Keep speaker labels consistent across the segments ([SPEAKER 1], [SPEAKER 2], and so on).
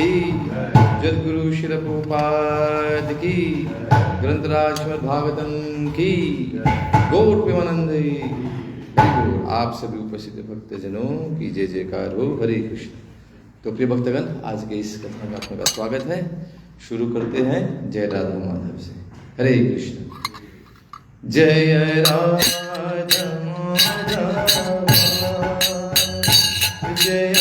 [SPEAKER 1] की, जगद्गुरु श्रील प्रभुपाद की, ग्रंथराज श्रीमद् भागवतम की, गौर प्रेमानंद हरि बोल। आप सभी उपस्थित भक्तजनों की जय जयकार हो। हरे कृष्ण। तो प्रिय भक्तगण, आज के इस कथा में आपका स्वागत है। शुरू करते हैं जय राधा माधव से। हरे कृष्ण। जय राधा माधव जय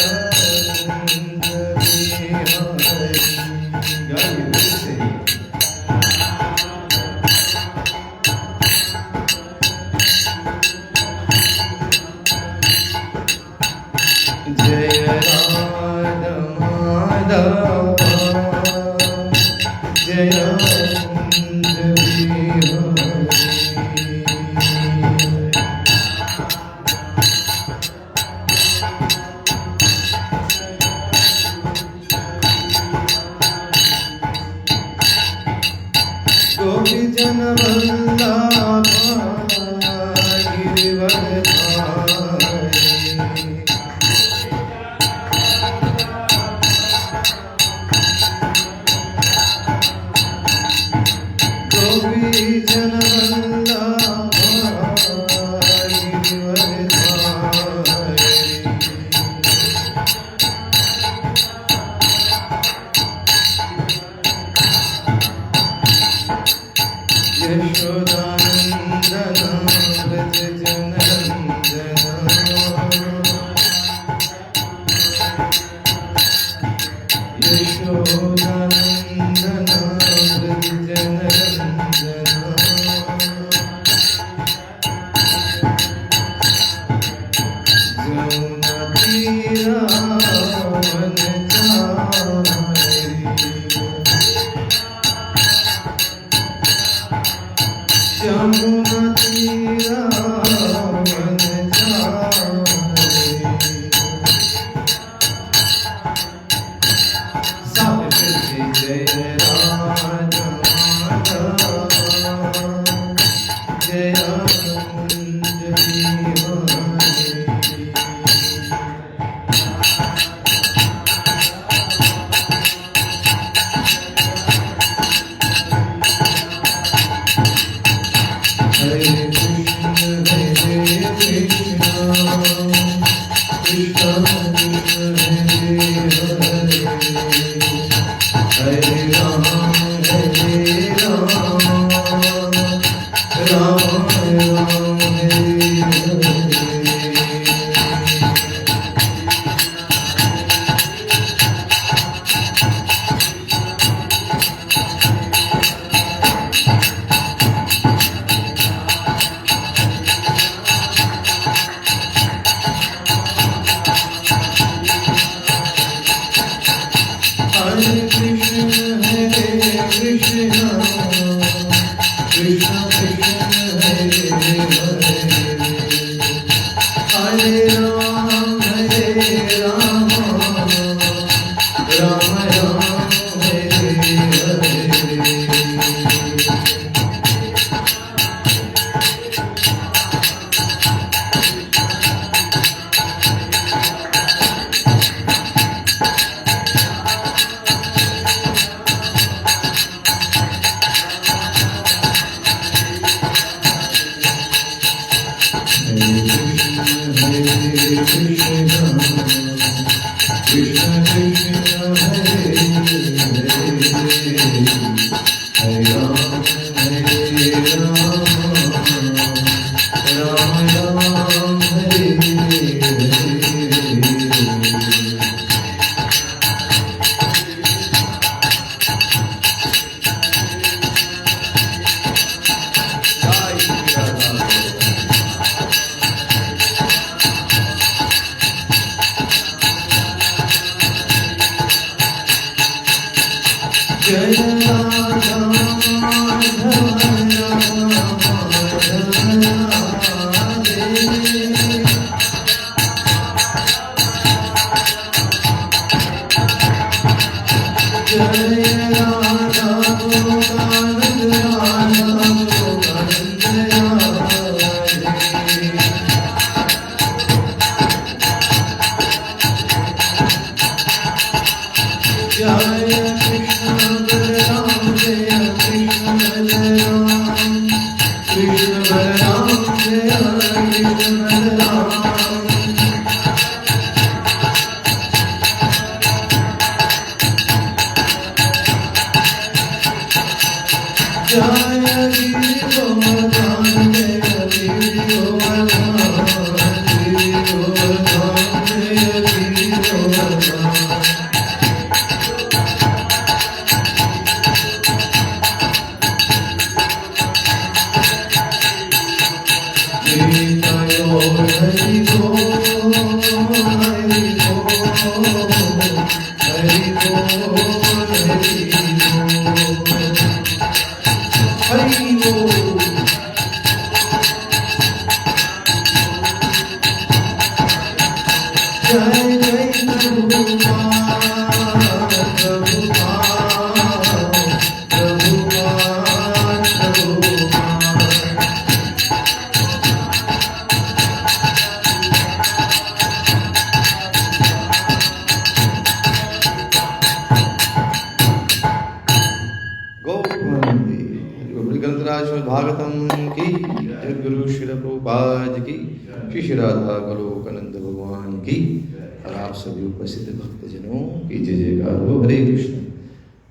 [SPEAKER 1] उपस्थित भक्तजनों की जय जयकार हो। हरे कृष्ण।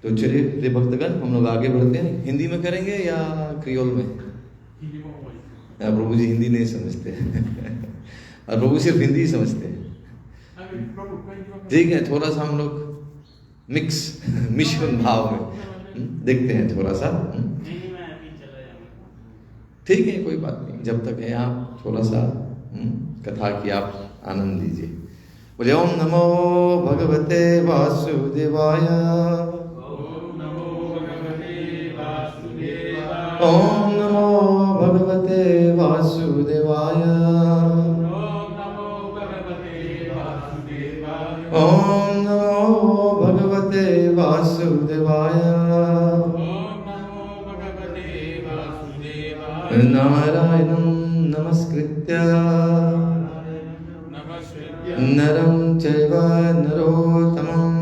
[SPEAKER 1] तो चलिए प्रिय भक्तगण, हम लोग आगे बढ़ते हैं। हिंदी में करेंगे या क्रियोल में? प्रभु जी हिंदी नहीं समझते और प्रभु सिर्फ हिंदी ही समझते हैं। ठीक है, थोड़ा सा हम लोग मिक्स मिश्रण भाव में देखते हैं थोड़ा सा। ठीक है, कोई बात नहीं। जब तक है आप थोड़ा सा कथा की आप आनंद लीजिए। बोले ओम नमो भगवते वासुदेवाय। ओम नमो भगवते वासुदेवाय। ओम नमो भगवते वासुदेवाय। नारायणं नमस्कृत्य नरं चैव नरोत्तमं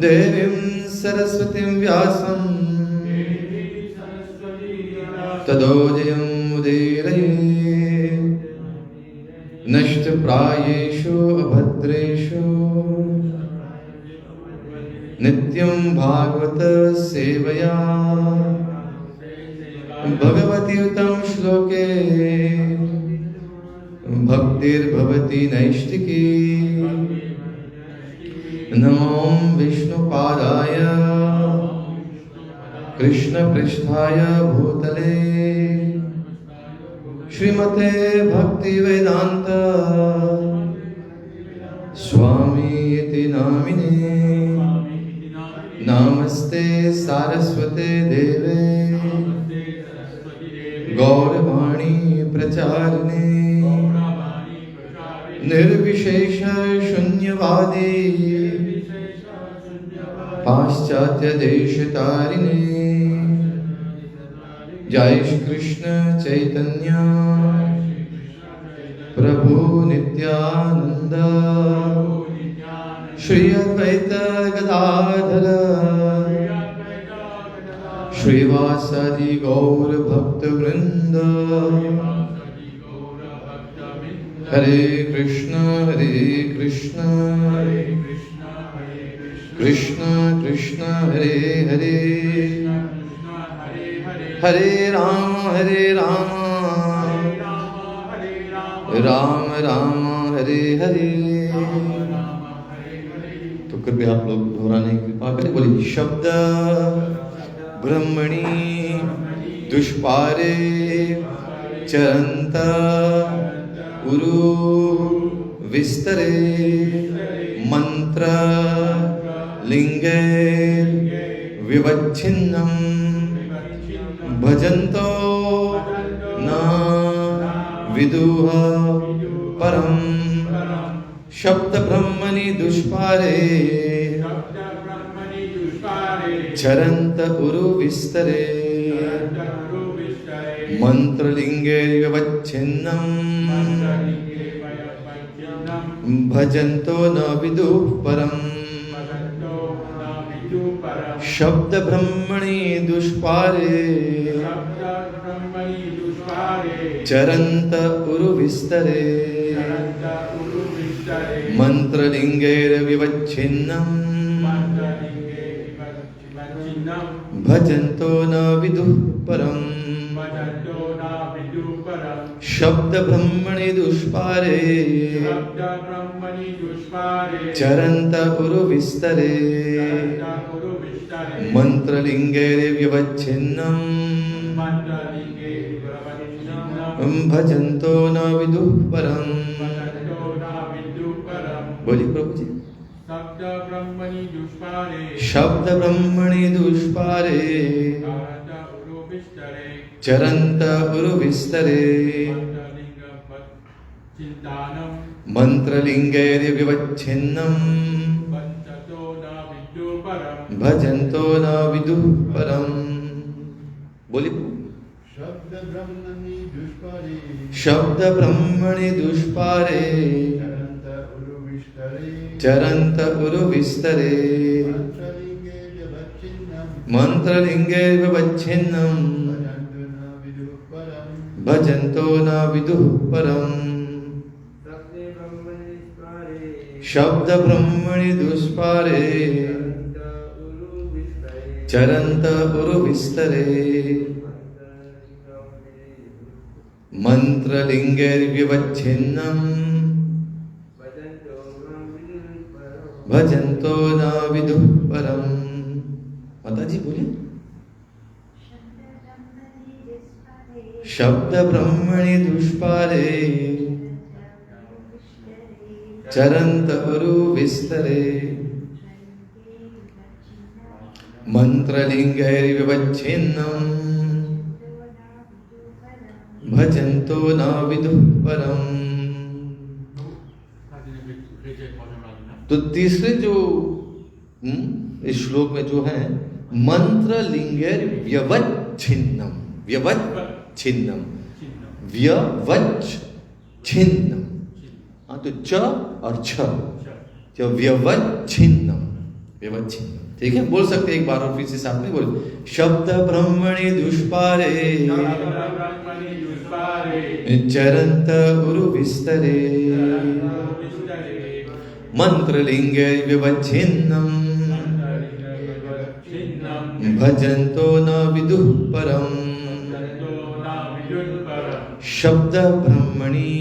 [SPEAKER 1] देवीं सरस्वतीं व्यासं ततो जयमुदीरये नष्टप्रायेषु अभद्रेषु नित्यं भागवत सेवया भगवती उत्तम श्लोके भक्तिर्भवति नैष्टिकी। नमो विष्णुपादाय कृष्णपृष्ठाय भूतले श्रीमते भक्तिवेदांत स्वामी इति नामिने। नमस्ते सारस्वते देवे गौरवाणी प्रचारिणे निर्विशेष शून्यवादी पाश्चात्य देशतारिणे। जय श्री कृष्ण चैतन्य प्रभु नित्यानंद श्री अद्वैत गदाधर श्रीवासादि गौर भक्त वृंद। हरे कृष्ण कृष्ण कृष्ण हरे हरे हरे राम राम राम हरे हरे। तो कृपया आप लोग दोहराने की कृपा करें। बोलिए शब्द ब्रह्मणि दुष्पारे चरंत उरु विस्तरे मंत्र लिंगे विवच्छिन्नं भजन्तो न विदुः परम। शब्द ब्रह्मणि दुष्पारे चरंत उरु विस्तरे मंत्रलिंगे विवच्छिन्नं भजन्तो न विदुः परम् शब्द ब्रह्मणि दुष्पारे चरन्त उरुविस्तरे मन्त्रलिङ्गैर्विवच्छिन्नम् भजन्तो न विदुः परम् शब्द ब्रह्मणि दुष्पारे चरन्त उरुविस्तरे मन्त्रलिङ्गैर्विवच्छिन्नम् भजन्तो न विदुः परम् बोलिए प्रभु जी शब्द ब्रह्मणि दुष्पारे चरन्त उरुविस्तरे मन्त्रलिङ्गैर्विवच्छिन्नम् भजन्तो न विदुः परम् बोलिए शब्द ब्रह्मणि दुष्पारे चरन्त उरुविस्तरे मन्त्रलिङ्गैर्विवच्छिन्नम् भजन्तो न विदुः परम् शब्द ब्रह्मणि दुष्पारे चरन्त उरुविस्तरे मन्त्रलिङ्गैर्विवच्छिन्नम् भजन्तो न विदुः परम् माता जी बोलिए शब्द ब्रह्मणि दुष्पारे चरन्त उरुविस्तरे मन्त्रलिङ्गैर्विवच्छिन्नम् भजन्तो न विदुः परम्। तो तीसरे जो इस श्लोक में जो है मंत्र लिंगैर व्यवच्छिन्नम व्यवच्छिन्नम व्यवच्छिन्नम। हाँ तो च और छ जो व्यवच्छिन्नम व्यवच्छिन्नम। ठीक है बोल सकते एक बार और फिर से साथ में बोल शब्द ब्रह्मणि दुष्पारे चरन्त उरुविस्तरे मंत्रलिंगे विवच्छिन्नम् भजन्तो न विदुः परम्। शब्द ब्रह्मणि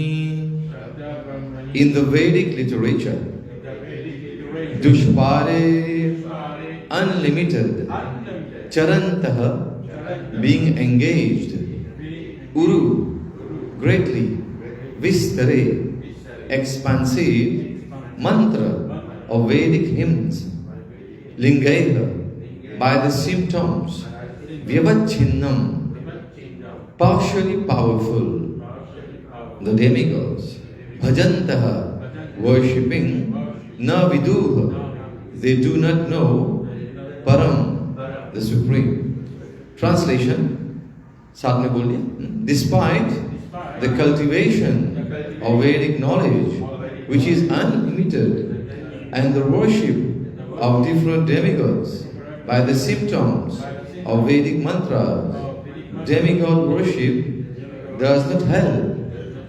[SPEAKER 1] in the Vedic literature दुष्पारे unlimited charantah being engaged uru greatly vistare expansive mantra of Vedic hymns lingaira by the symptoms vyavacchinnam partially powerful the demigods bhajantah worshipping na viduha they do not know param the supreme. Translation साथ में बोलिए despite the cultivation of Vedic knowledge which is unlimited and the worship of different demigods by the symptoms of Vedic mantras, demigod worship does not help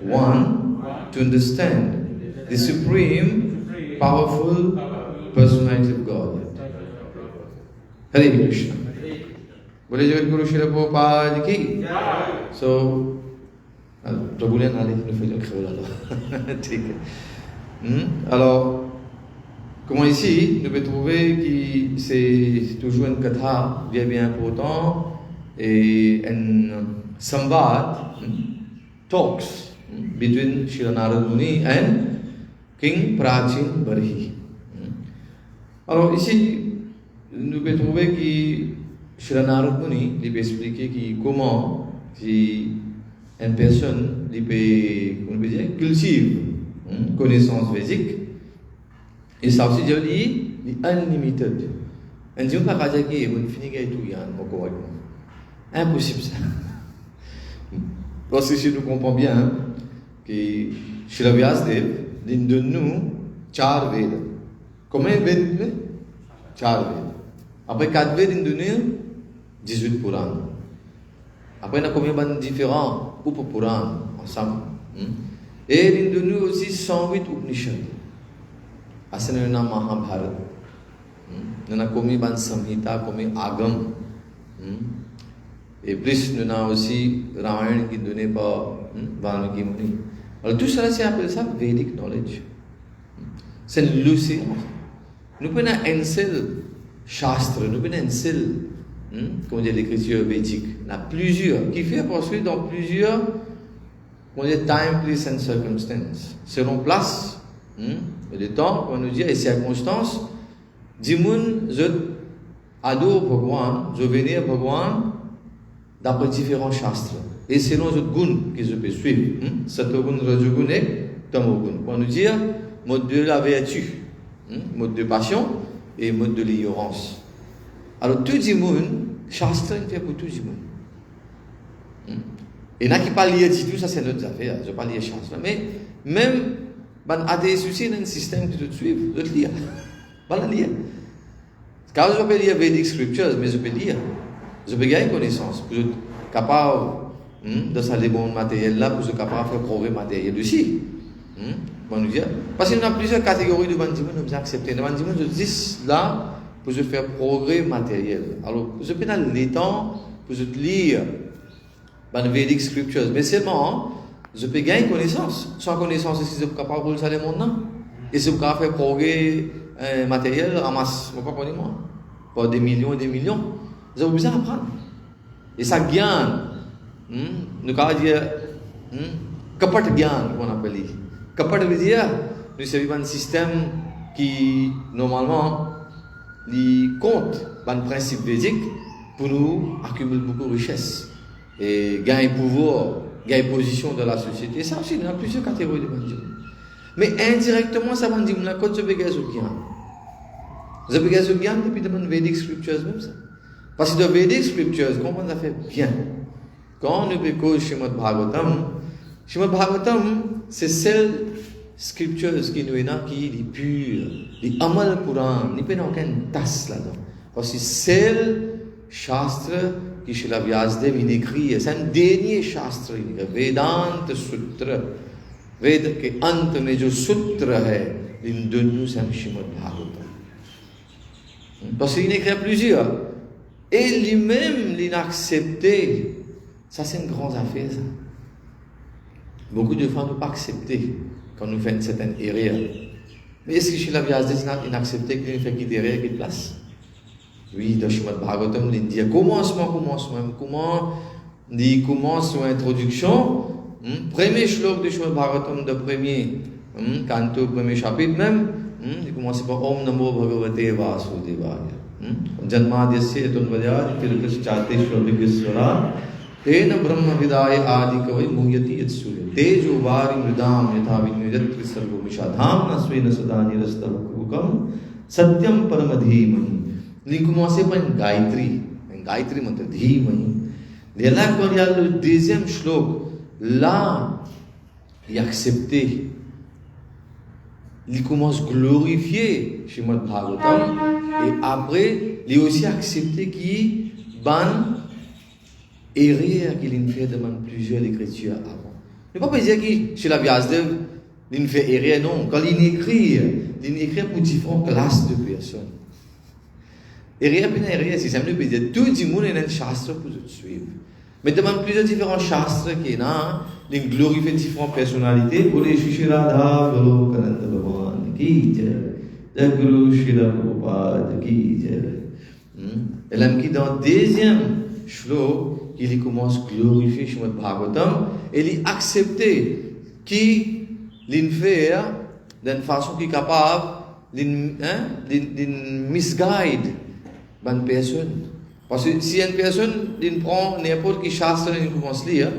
[SPEAKER 1] one to understand the supreme powerful personality of God. Hare Krishna. बोले जगत गुरु श्री प्रभुपाद की। So प्रभु ने नाले ठीक है। Alors comment ici nous pouvons trouver que c'est toujours une katha bien bien important et un samvad talks between Srila Narad Muni and King Prachin Barhi. Alors ici nous pouvons trouver que Srila Narad Muni lui peut expliquer comment si une personne lui peut cultive connaissance védique et ça aussi je dis unlimited. Un jour pas dire que on finit tout yann impossible ça. Parce que si nous comprenons bien que Srila Vyasadeva l'une de nous, 4 Veda. Combien de Veda? 4 Veda. Après 4 Veda, l'une de nous, 18 Purana. Après, on a combien de différents Upapurana ensemble. Et l'une de nous aussi, 108 Upanishads. Asana na Mahabharata. Nous avons combien de Samhita, combien Agam. Et plus, nous avons aussi Ramayana qui est donné par Valmiki Muni. Alors tout cela, c'est appelé ça Vedic knowledge. C'est le science. Nous prenons un seul shastra, nous prenons un seul, comment dire, l'écriture védique. Il y en a plusieurs, qui fait poursuivre dans plusieurs, comment dire, time, place and circumstance. Selon place, le temps, on nous dit, et circonstances, Dimoun, je adore Bhagwan, je vénère Bhagwan d'après différents shastres. Et selon les guns que je peux suivre, Satogun, Rajogun et Tamogun. On nous dit, mode de la vertu, mode de passion et mode de l'ignorance. Alors, tout Dimoun, shastre, il fait pour tout Dimoun. Et il y en a qui parlent lié du tout, ça c'est notre affaire, je parle lié shastre. Mais même, ben, à des soucis, il y a un système qui te suit, je te lis. Pas lire. Quand je peux lire Vedic Scriptures, mais je peux lire. Je peux gagner connaissance pour être capable de saler mon matériel là, pour être capable de faire progrès matériel aussi. Parce qu'il y a plusieurs catégories de bandimons, nous avons accepté. Les bandimons, je dis là, pour faire progrès matériel. Alors, je peux dans les temps pour lire les Vedic Scriptures, mais seulement, je peux gagner connaissance. Sans connaissance, si je suis capable de saler mon nom, et si je suis capable de faire progrès matériel, ramasse, je ne sais pas moi, pour des millions et des millions. Vous avez besoin d'apprendre. Et ça gagne. Nous allons dire, kapat gyan, qu'on appelle. Kapat veut dire, nous servons un système qui, normalement, compte un principe védique pour nous accumuler beaucoup de richesses et gagner pouvoir, gagner position dans la société. Ça aussi, il y a plusieurs catégories de bandits. Mais indirectement, ça va dire que je peux gagner ce gain. Je peux gagner ce gain depuis les Vedic Scriptures même ça. Parce que dans les Vedic Scriptures, comment on a fait bien? Quand on écoute Srimad Bhagavatam, c'est celle Scriptures qui nous est qui est pure, les Amal Puran, il n'y a aucune tasse là-dedans. Parce que c'est celle Shastra qui Srila Vyasadeva écrit, c'est un dernier Shastra, Vedanta Sutra. वेद के अंत में जो सूत्र है इन दोनों से श्रीमद् Bhagavatam parce qu'il écrit plusieurs et lui-même l'inaccepté ça c'est une grande affaire ça. Beaucoup de fois ne pas accepter quand nous faisons certaines erreurs mais est-ce que Srila Vyasadeva a inaccepté qu'il fait qu'il erreur qu'il place oui dans Srimad Bhagavatam il dit comment il commence son introduction. Premier shlok de Srimad Bhagavatam, de premier canto, premier chapitre même, il commence par Om Namo Bhagavate Vasudevaya. Janmadhyasya Tanvadya, Tilkaschate Shravighisvara, Tena Brahma Vidaya Adi Kavai Muhyati Yatsurya, Tejo Vari Mridam Yatha Vinyajat Visargo Mishadham Nasvena Sadani Rasta Bhakukam, Satyam Paramadhimahi. Il commence par un Gayatri mantra, Dhimahi. Et là, quand il y a le deuxième shlok, là, il a accepté. Il commence à glorifier Srimad Bhagavatam. Et après, il a aussi accepté qu'il ban erreur qu'il a fait devant plusieurs écritures avant. Il ne faut pas dire que chez la Vyasadeva, il fait erreur, non. Quand il écrit pour différentes classes de personnes. Erreur, c'est simplement dire tout le monde est un shastra pour te suivre. Mais devant plusieurs différents shastres qui sont glorifier différentes personnalités pour les Shri Radha Golokananda Bhagavan qui jai, Guru Srila Prabhupada qui jai. Et là, dans le deuxième shlok, il commence à glorifier Srimad Bhagavatam et il accepte qu'il fait d'une façon qui est capable de misguide une personne. Parce que si une personne prend n'importe quel shastra et commence à lire,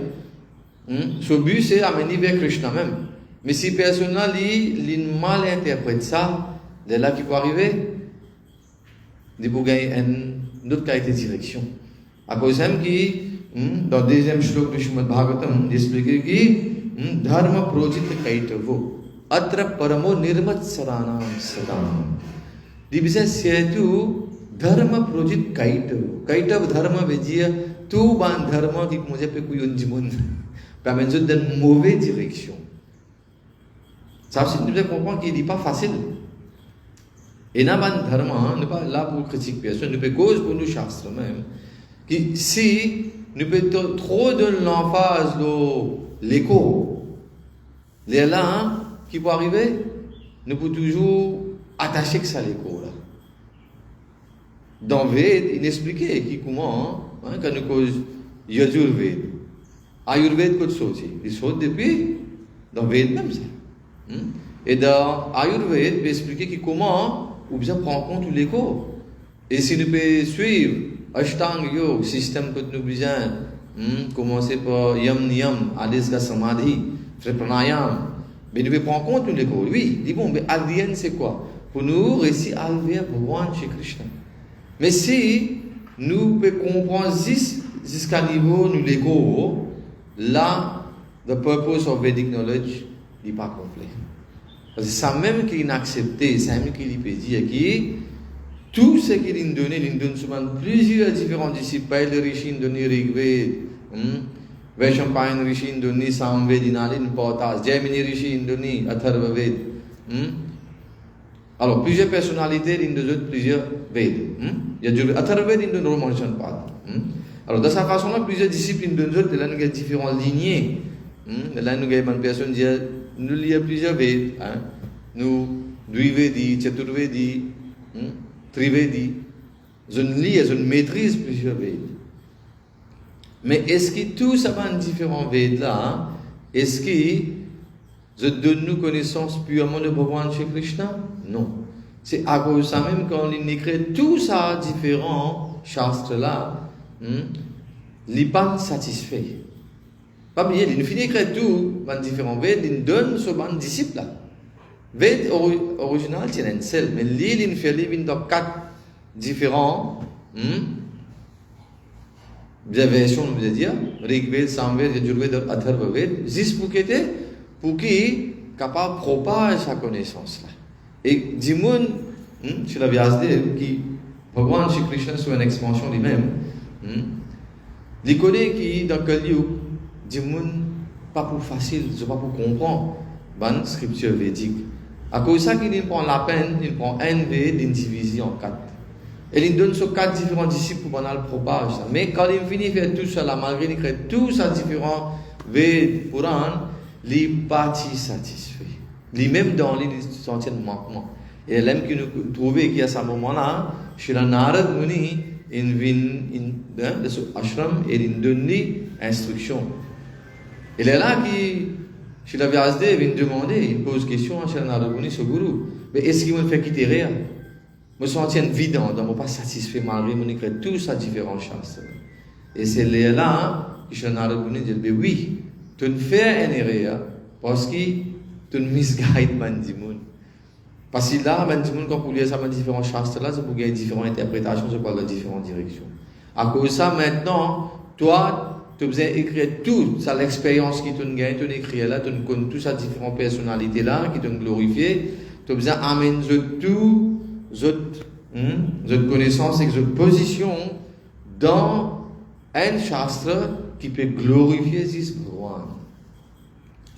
[SPEAKER 1] son but c'est amener vers Krishna même. Mais si personne lit, mal interprète ça, de là qui peut arriver, il peut gagner une autre qualité de direction. À cause même qui, dans le deuxième shlok de Srimad Bhagavatam, il explique que dharma projit kaitavo. atra paramo nirmatsaranam sadam. Dibisa setu dharma projit kaitav dharma vejia tu ban dharma qui mujhe pe koई unjimun permet de dans une mauvaise direction. Ça aussi nous devons comprendre qu'il n'est pas facile. Et n'a pas de dharma, ne pas là pour critiquer personne, ne peut cause pour nous shastra même. Que si nous peut trop donner l'emphase l'écho, les là qui peut arriver, nous pouvons toujours attacher que ça l'écho là. Dans Ved, il expliquait qui comment quand nous cause Yajurved, Ayurved que sorti, il sort depuis dans Ved même ça. Et dans Ayurved, il expliquait qui comment ou bien prendre compte de l'écho. Et si nous pouvons suivre Ashtanga Yoga, système que nous besoin, commencer par Yam Niyam, Adesga Samadhi, faire Pranayam, mais nous pouvons prendre compte de l'écho. Oui, dis bon, mais Adhyan c'est quoi? Pour nous, réussir à lever Bhagavan chez Krishna. Mais si nous pouvons comprendre jusqu'à niveau nous l'écho, là, the purpose of Vedic knowledge n'est pas complet. Parce que ça même qu'il a accepté, ça même qu'il peut dire que tout ce qu'il a donné, il donne souvent plusieurs différents disciples. Le Rishi a donné Rigved, Vaishampayan Rishi a donné Samved, il a donné Pautas, Jaimini Rishi a donné Atharvaved. Alors, plusieurs personnalités, il a donné plusieurs Veds. Il y a Atharvaved, il a donné Romanchan Pad. Alors, de sa façon-là, plusieurs disciples, il a donné, là, nous avons différentes lignées. Là, nous avons une personne qui dit, nous lisons plusieurs Veds, nous Dvivedi, Chaturvedi, Trivedi, je lis et je maîtrise plusieurs Veds. Mais est-ce que tout ça va en différents Veds là, est-ce que je donne nous connaissance purement de Bhagavan chez Krishna? Non. C'est à cause de ça même quand il écrit tout ça différents shastres là, il n'est pas satisfait. Pas bien, il finit d'écrire tout dans différents Veds, il donne ce ban disciple là. Ved original c'est un seul, mais l'île il fait dans 4 différents versions, on veut dire, Rigved, Samved, Yajurved, Atharvaved, juste pour qu'il capable de propager sa connaissance là. Et Dimun, chez la Vyasdev, qui Bhagavan chez Krishna sur une expansion lui-même, il connaît qui dans quel lieu Dimun pas pour facile, c'est pas pour comprendre ban scripture védique. À cause de ça qu'il prend la peine, il prend un Ved, il divise en 4. Et il donne sur 4 différents disciples pour le propage. Mais quand il finit de faire tout cela, malgré qu'il crée tous ces différents Ved, Puran, il n'est pas satisfait. Lui-même dans lui, il se sent un manquement. Et l'homme qui nous trouvait qui à ce moment-là, chez la Narad Muni, il vient de ce ashram et il donne instruction. Il est là qui, chez la Vyasdev, il demande, il pose question à Narad Muni, ce gourou. Mais est-ce qu'il me fait quitter rien? Je me sens vide, je ne suis pas satisfait malgré mon écrit tous ces différents shastres. Et c'est là que chez Narad Muni dit, oui, tu ne fais un erreur parce que tu ne misguides Bandimoun. Parce que là, Bandimoun, quand vous lisez ça, différents shastres là, c'est pour gagner différentes interprétations, c'est pour les différentes directions. À cause de ça, maintenant, toi, tu as besoin d'écrire tout, ça l'expérience qui t'a gagné, tu as écrit là, tu connais toutes ces différentes personnalités là, qui t'ont glorifié, tu as besoin d'amener tout, cette connaissance et cette position dans un shastra qui peut glorifier ce Bhagavan.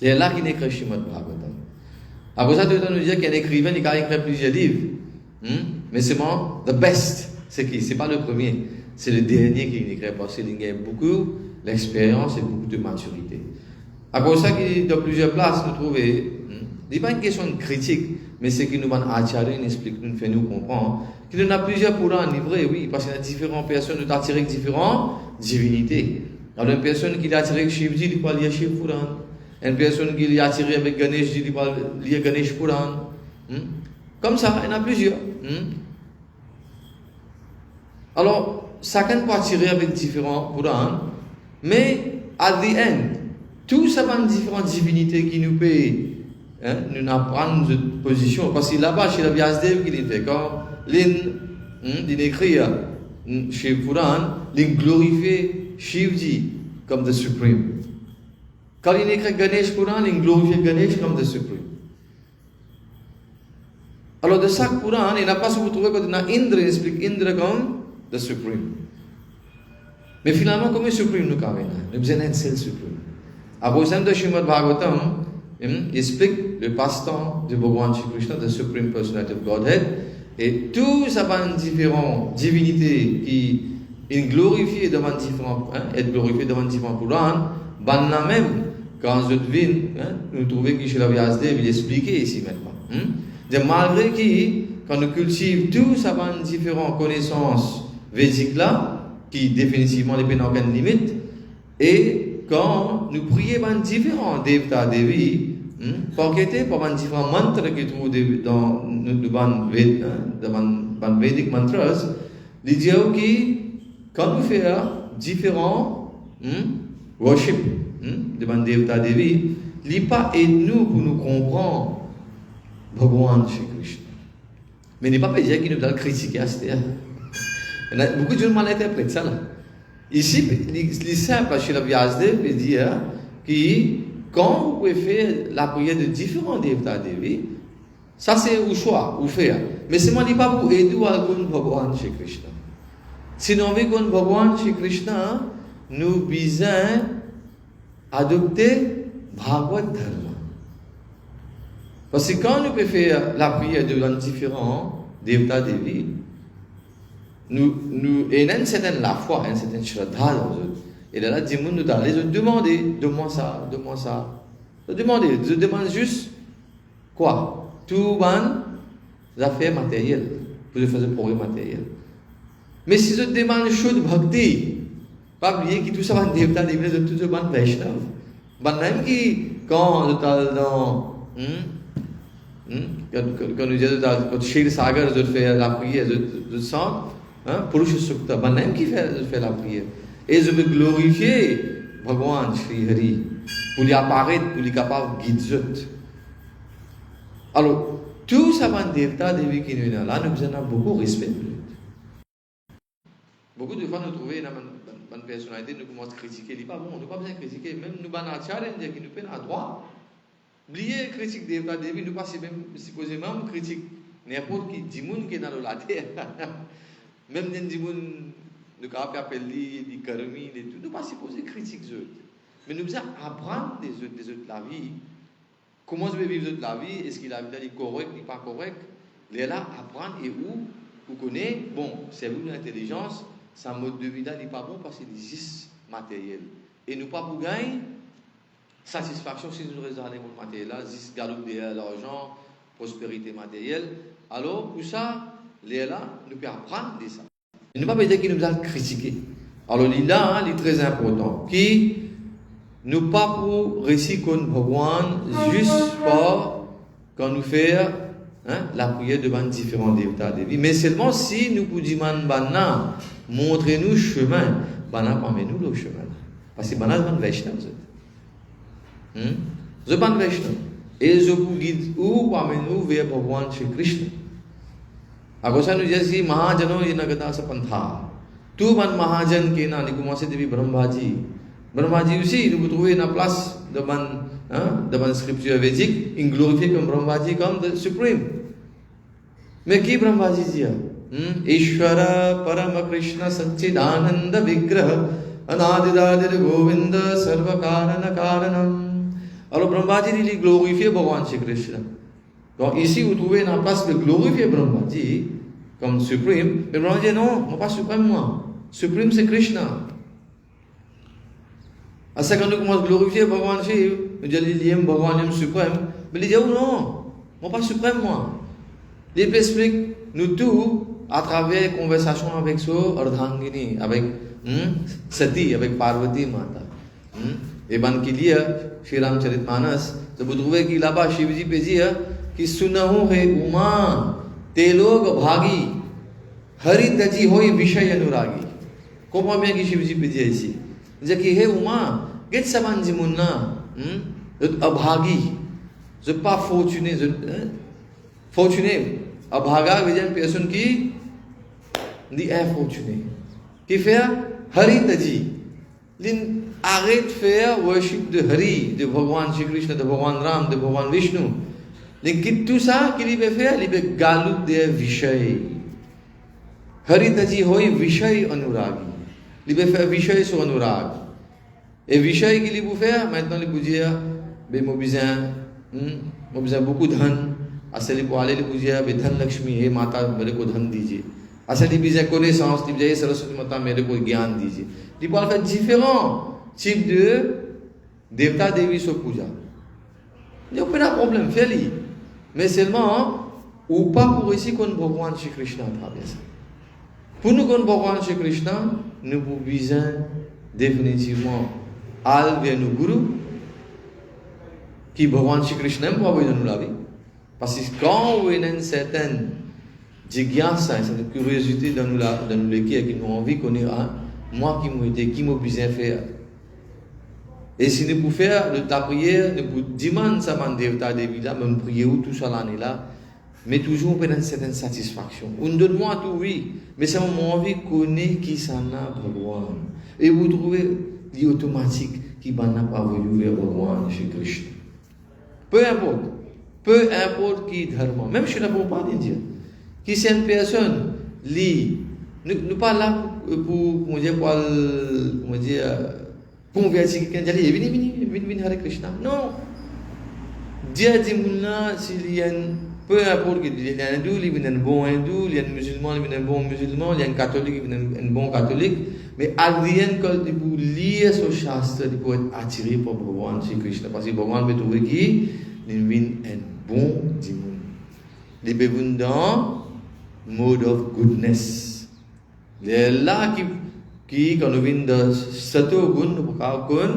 [SPEAKER 1] C'est là qu'il écrit Srimad Bhagavatam. Après ça, tu dois nous dire qu'il y a un écrivain qui a écrit plusieurs livres. Mais c'est moi, the best, c'est qui? C'est pas le premier, c'est le dernier qui écrit parce qu'il a beaucoup d'expérience et beaucoup de maturité. Après ça, qu'il dans plusieurs places, nous trouvons, ce n'est pas une question de critique, mais c'est qu'il nous va acharyer, nous explique, nous fait nous comprendre qu'il y en a plusieurs Purans livrés, oui, parce qu'il y a différentes personnes qui attirent différentes divinités. Alors, une personne qui est attirée avec Shivji, il peut lire Shiv Puran. Une personne qui est attirée avec Ganesh, il peut lire Ganesh Puran. Comme ça, il y en a plusieurs. Alors, chacun peut attirer avec différents Purans, mais at the end, tout ça va différentes divinités qui nous payent. Nous apprendre cette position parce que là-bas chez la Vyasdev qui fait quand il écrit chez Puran il glorifie Shivji comme the supreme. Quand il écrit Ganesh Puran il glorifie Ganesh comme the supreme. Alors de chaque Puran, il n'a pas se retrouvé quand Indra explique Indra comme the Supreme. Mais finalement, comme le Supreme nous carrément, nous besoin d'un seul Supreme. À cause de Srimad Bhagavatam, il explique le passe-temps de Bhagavan Shri Krishna, the Supreme Personality of Godhead, et tous ces différentes divinités qui sont glorifiées devant différents, être glorifiées devant différents Purans, banna même, quand je viens, nous trouvons que Srila Vyasadeva il expliqué ici maintenant. De malgré que, quand nous cultivons tous ces différentes connaissances védiques là, qui définitivement ne n'ont aucune limite, et quand nous prions dans différents Devta Devi, pour quitter par différents mantras qui trouvent dans les Vedic mantras, il dit que quand nous faisons différents worship devant Devta Devi, il n'est pas aide-nous pour nous comprendre Bhagavan Shri Krishna. Mais il n'est pas dire qu'il nous doit critiquer à ce terme. Beaucoup de gens mal interprètent ça là. Ici, les simples chez la Vyasadeva peut dire que quand vous pouvez faire la prière de différents Devta Devi, ça c'est au choix, au faire. Mais c'est moi qui pas pour aider à connaître Bhagavan Shri Krishna. Si nous voulons connaître Bhagavan Shri Krishna, nous besoin adopter Bhagavad Dharma. Parce que quand nous pouvons faire la prière devant différents Devta Devi, nous avons une certaine la foi, une certaine shraddha dans eux. Et là, les gens nous demandent, demande ça, demande ça. Demandez, je demande juste quoi? Tout les affaires matérielles, pour faire des progrès matériels. Mais si je demande Shuddha Bhakti, pas oublier que tout ça va Devta Devi, je tout demande Vaishnav. Même qui, quand je parle dans quand nous disons quand Shir Sagar je fais la prière, je sens Purusha Sukta, même qui fait la prière. Et je veux glorifier Bhagavan Shri Hari pour lui apparaître, pour lui capable de guider. Alors, tout ça va Devta Devi qui nous est là, nous avons beaucoup de respect. Beaucoup de fois, nous trouvons une personnalité, nous commençons à critiquer. Il n'est pas bon, nous n'avons pas besoin de critiquer. Même nous, Banacharya, qui nous prennent à droite. Oubliez critique Devta Devi, nous passons même, supposément, critique n'importe qui, du monde qui est dans la terre. Même des gens, nous avons appelé les karmis, et tout, nous ne pas supposer critique eux. Mais nous devons apprendre des autres la vie. Comment je vais vivre la vie? Est-ce que la vie est correcte, n'est pas correcte? Les là, apprendre et où vous connaissez, bon, c'est vous l'intelligence, sa mode de vie là n'est pas bon parce qu'il existe matériel. Et nous pas pour gagner satisfaction si nous raisonnons le matériel là, juste garder l'argent, prospérité matérielle. Alors, pour ça, les là, nous pouvons apprendre de ça. Et ne pas dire qu'il nous a critiqué. Alors, là, il est très important. Qui nous pas pour réciter comme Bhagwan juste pour quand nous faisons la prière devant différents Devta Devi. Mais seulement si nous pouvons dire Bana, montrez-nous le chemin, Bana parmi-nous le chemin. Parce que Bana c'est un Vaishnava. Je suis un Vaishnava. Et je vous guide où parmi-nous vers Bhagavan Shri Krishna. Alors ça nous dit que Mahajano Yenagata Sapantha. Tout ban Mahajan qui n'a commencé depuis Brahmaji. Brahmaji aussi, nous trouvons une place devant scripture védique, il glorifie comme Brahmaji comme le suprême. Mais qui Brahmaji dit? Ishvara Parama Krishna Satchidananda Vigraha Anadidadir Govinda Sarvakarana Karanam. Alors Brahmaji il glorifie Bhagavan Shri Krishna. Donc ici vous trouvez une place de glorifier Brahmaji comme suprême. Mais Brahmaji non, moi pas suprême moi. Suprême c'est Krishna. À ce quand nous commençons à glorifier Bhagavan Shri, nous disons l'Iliam Bhagavan suprême. Mais il dit non, moi pas suprême moi. Il explique nous tous à travers les conversations avec soi, Ardhangini, avec Sati, avec Parvati Mata. Et ban qui dit, Shri Ramcharitmanas, vous trouvez qu'il là-bas, Shivji peut dire, कि सुनहु है उमा ते लोग भागी हरि तजी होई विषय अनुरागी कोपा में की शिवजी पे जैसी जबकि है उमा get saban jimunna अभागी je pas fortuné fortuné अभागा विजन पेशन की the infortuné qui fait hari taji l'in arrête faire worship de Hari de Bhagavan Shri Krishna de Bhagavan Ram de Bhagavan Vishnu. लेकिन tout ça qu'il veut faire, il veut galut des vishay. Haritaji hoy vishay anuragi. Il veut faire vishay sur anurag. Et vishay qu'il veut faire, maintenant il veut dire, ben moi besoin beaucoup de dhan. Asali pour aller il veut dire, ben dhan Lakshmi, हे माता मेरे को धन दीजिए. Asali besoin connaissance, il veut dire Saraswati माता मेरे को ज्ञान दीजिए. Il parle faire différents types de devta devi sur puja. Il n'y a aucun problème, fais-le. Mais seulement, ou pas pour ici qu'on Bhagwan Shri Krishna à travers ça. Pour nous qu'on Bhagwan Shri Krishna, nous pouvons définitivement aller vers nos gurus, qui Bhagwan Shri Krishna pour avoir nous la vie. Parce que quand on a une certaine jigyasa, une certaine curiosité dans nous les qui nous envie qu'on ait moi qui m'ai été, qui m'a besoin faire. Et si nous pouvons faire de ta prière, nous pouvons demander ça, même prier ou tout ça l'année là, mais toujours on peut une certaine satisfaction. On donne-moi tout, oui, mais c'est mon envie de connaître qui s'en a Bhagwan. Et vous trouvez l'automatique qui n'a pas voulu vers Bhagwan chez Krishna. Peu importe qui dharma, même je ne peux pas dire, qui c'est une personne, nous pas là pour convertir quelqu'un, dire vini Hare Krishna. Non. Dia dit mouna s'il y a peu importe qu'il y a un hindou, il y a un bon hindou, il y a un musulman, il y a un bon musulman, il y a un catholique, il y a un bon catholique. Mais à rien quand il faut lire ce shastra, il faut être attiré par Bhagwan Shri Krishna. Parce que Bhagwan veut trouver qui il y a un bon démon. Il est dans mode of goodness. Il est là qui quand nous venons de sato gun, nous pouvons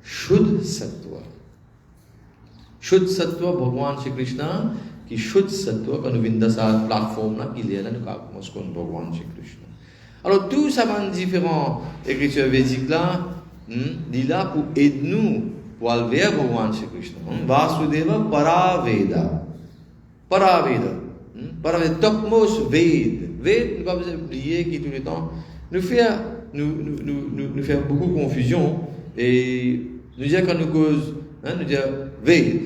[SPEAKER 1] Shuddh Sattva. Shuddh Sattva, Bhagwan Shri Krishna, qui Shuddh Sattva, quand nous venons de cette plateforme-là, qu'il est là, nous pouvons Bhagwan Shri Krishna. Alors, tous ces différentes écritures védiques-là, il est là pour aider nous, pour aller vers Bhagwan Shri Krishna. Vasudeva Paraveda. Paraveda. Paraveda, topmost Ved. Ved, nous ne pouvons pas oublier qui tout le temps nous fait beaucoup de confusion et nous dire quand nous cause, nous dire Ved,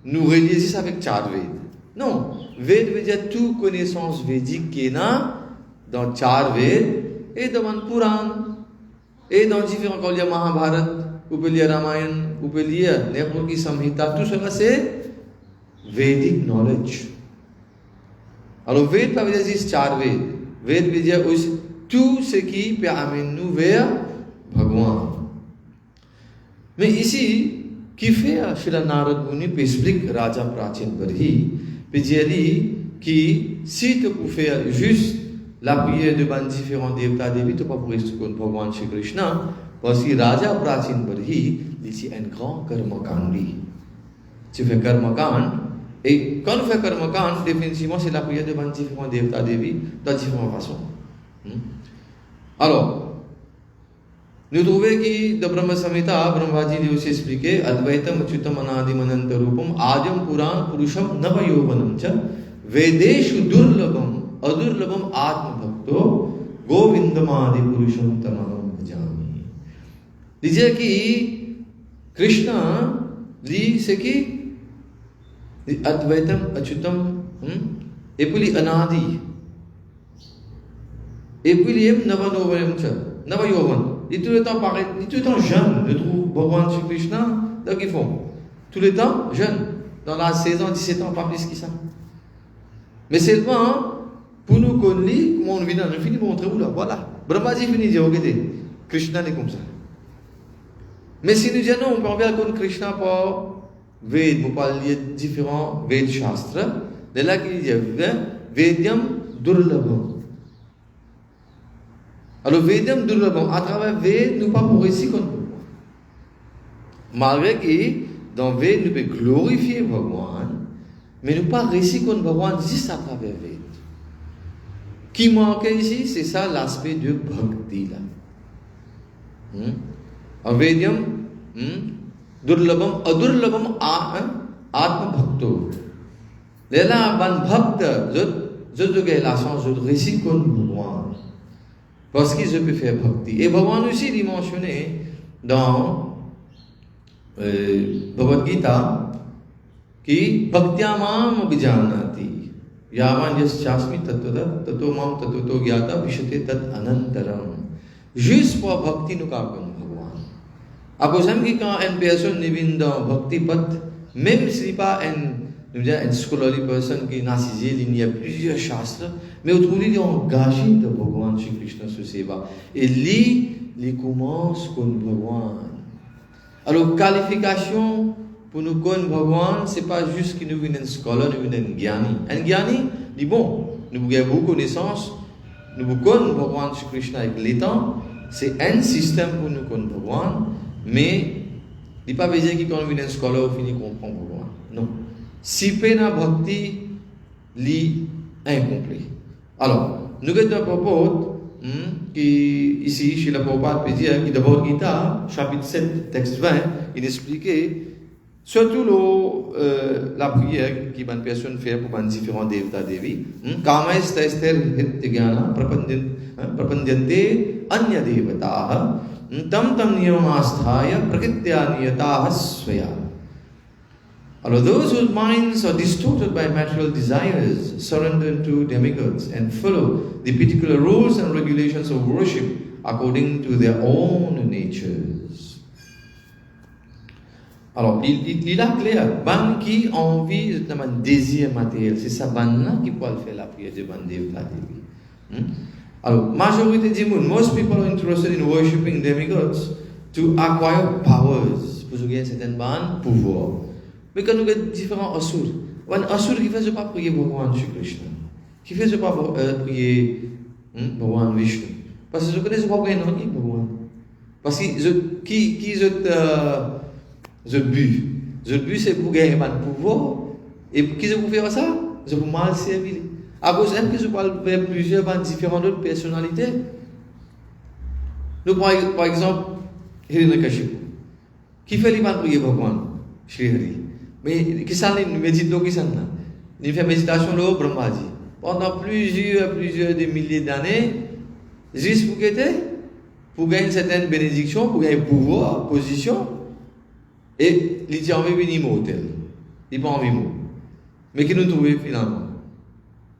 [SPEAKER 1] nous relier ça avec Char Ved. Non, Ved veut dire toute connaissance védique qui est là dans Char Ved et dans le Puran et dans différents quand il y a Mahabharat, ou peut lire Ramayan, ou peut lire n'importe qui Samhita, tout cela c'est Vedic knowledge. Alors Ved pas veut dire juste Char Ved. Ved veut dire aussi tout ce qui peut amener nous vers Bhagwan. Mais ici, qui fait Shri Narad Muni peut expliquer Raja Prachin Barhi, peut dire que si tu peux faire juste la prière devant différents dévtas devi, tu ne peux pas pour Bhagwan Shri Krishna, parce que Raja Prachin Barhi, c'est un grand karmakandi. Tu fais karmakand, et quand tu fais karmakand, définitivement c'est la prière devant différents dévtas devi, dans différentes façons. Alors, nous trouvons que dans Brahma Samhita, Brahmaji a aussi expliqué Advaitam Achyutam Anadim Ananta Rupam Adyam Puran Purusham Navayovanam Cha Vedeshu Durlabam Adurlabam Atma Bhakto Govindamadi Purusham Tamanam Bhajami. Disait que Krishna dit c'est qui Advaitam Achyutam et puis Anadi. Et puis il y a Navayovan. Il est tout le temps pareil, il est tout le temps jeune. Je trouve Bhagwan Shri Krishna, donc ils font. Tout le temps jeune. Dans la 16 ans, 17 ans, pas plus que ça. Mais seulement, pour nous connaître, comment on vit dans le film, on montre où là, voilà. Brahmaji finit de dire, regardez, Krishna est comme ça. Mais si nous disons non, on peut bien connaître Krishna par Ved, on parle de différents Ved Shastra. De là qu'il dit, Vedyam Durlabham. Alors, Vedam Durlabham, à travers Ved, nous ne pouvons pas réussir comme nous. Malgré que dans Ved, nous pouvons glorifier Bhagwan, mais nous ne pouvons pas réussir comme Bhagwan juste à travers Ved. Qui manque ici, c'est ça l'aspect de Bhakti là. En Vedyam, Durlabham, Adurlabham Atma Bhakto. Là, ban Bhakta, je te la chance de réussir comme Bhagwan. Parce que je peux faire bhakti. Et Bhagwan aussi il mentionné dans Bhagavad Gita, कि भक्त्या माम अभिजानाति यावान यस्यास्मि तत्वतः ततो माम तत्वतो ज्ञाता विशते तद अनंतरम juste pour भक्ति nous capons भगवान après ça qui quand une personne n'est dans bhakti path même si pas une scholarly person qui narcisé il y a plusieurs shastres mais aujourd'hui il est engagé de भगवान श्री कृष्ण से सेवा et lui commence comme भगवान alors qualification pour nous connaître Bhagwan, c'est pas juste qu'il nous vienne un scholar, nous vienne un gyani. Un gyani, dit bon, nous avons beaucoup de connaissances, nous connaissons Bhagwan Shri Krishna avec les temps, c'est un système pour nous connaître Bhagwan, mais il n'est pas besoin qu'il quand vienne un scholar, on finit comprendre Bhagwan. Non. Si pena bhakti, li incomplet. Alors, nous avons un propos qui ici, chez la Prabhupada, peut dire que d'abord Gita, chapitre 7, texte 20, il expliquait surtout la prière qui une personne fait pour différents devta devi. Kama ester hityagana prapandyante anya devataha tam niyamasthaya prakritya niyataha swaya. Alors those whose minds are distorted by material desires surrender to demigods and follow the particular rules and regulations of worship according to their own natures. Alors, il est clair, ban qui a envie d'un désir matériel, c'est ça ban qui peut faire la prière devant Devta Devi. Alors, majorité du monde, most people are interested in worshipping demigods to acquire powers. Pour gagner certaines ban, pouvoir. Mais quand nous avons différents asurs, un asur qui ne fait pas prier Bhagwan Shri Krishna, qui ne fait pas prier Bhagwan Vishnu. Parce que je connais pas bien Bhagwan. Parce que je but c'est pour gagner un pouvoir. Et qui je vous faire ça? Je vous mal servir. À cause même que je parle de plusieurs différentes autres personnalités. Nous par exemple, Hiranyakashipu. Qui fait les prier Bhagwan Shri Hari? Mais qui s'en est médite qui s'en a? Il fait méditation là Brahmaji. Pendant plusieurs des milliers d'années, juste pour gagner une certaine bénédiction, pour gagner pouvoir, position. Et il dit envie de venir au hôtel. Il n'a pas envie de mourir. Mais qui nous trouve finalement?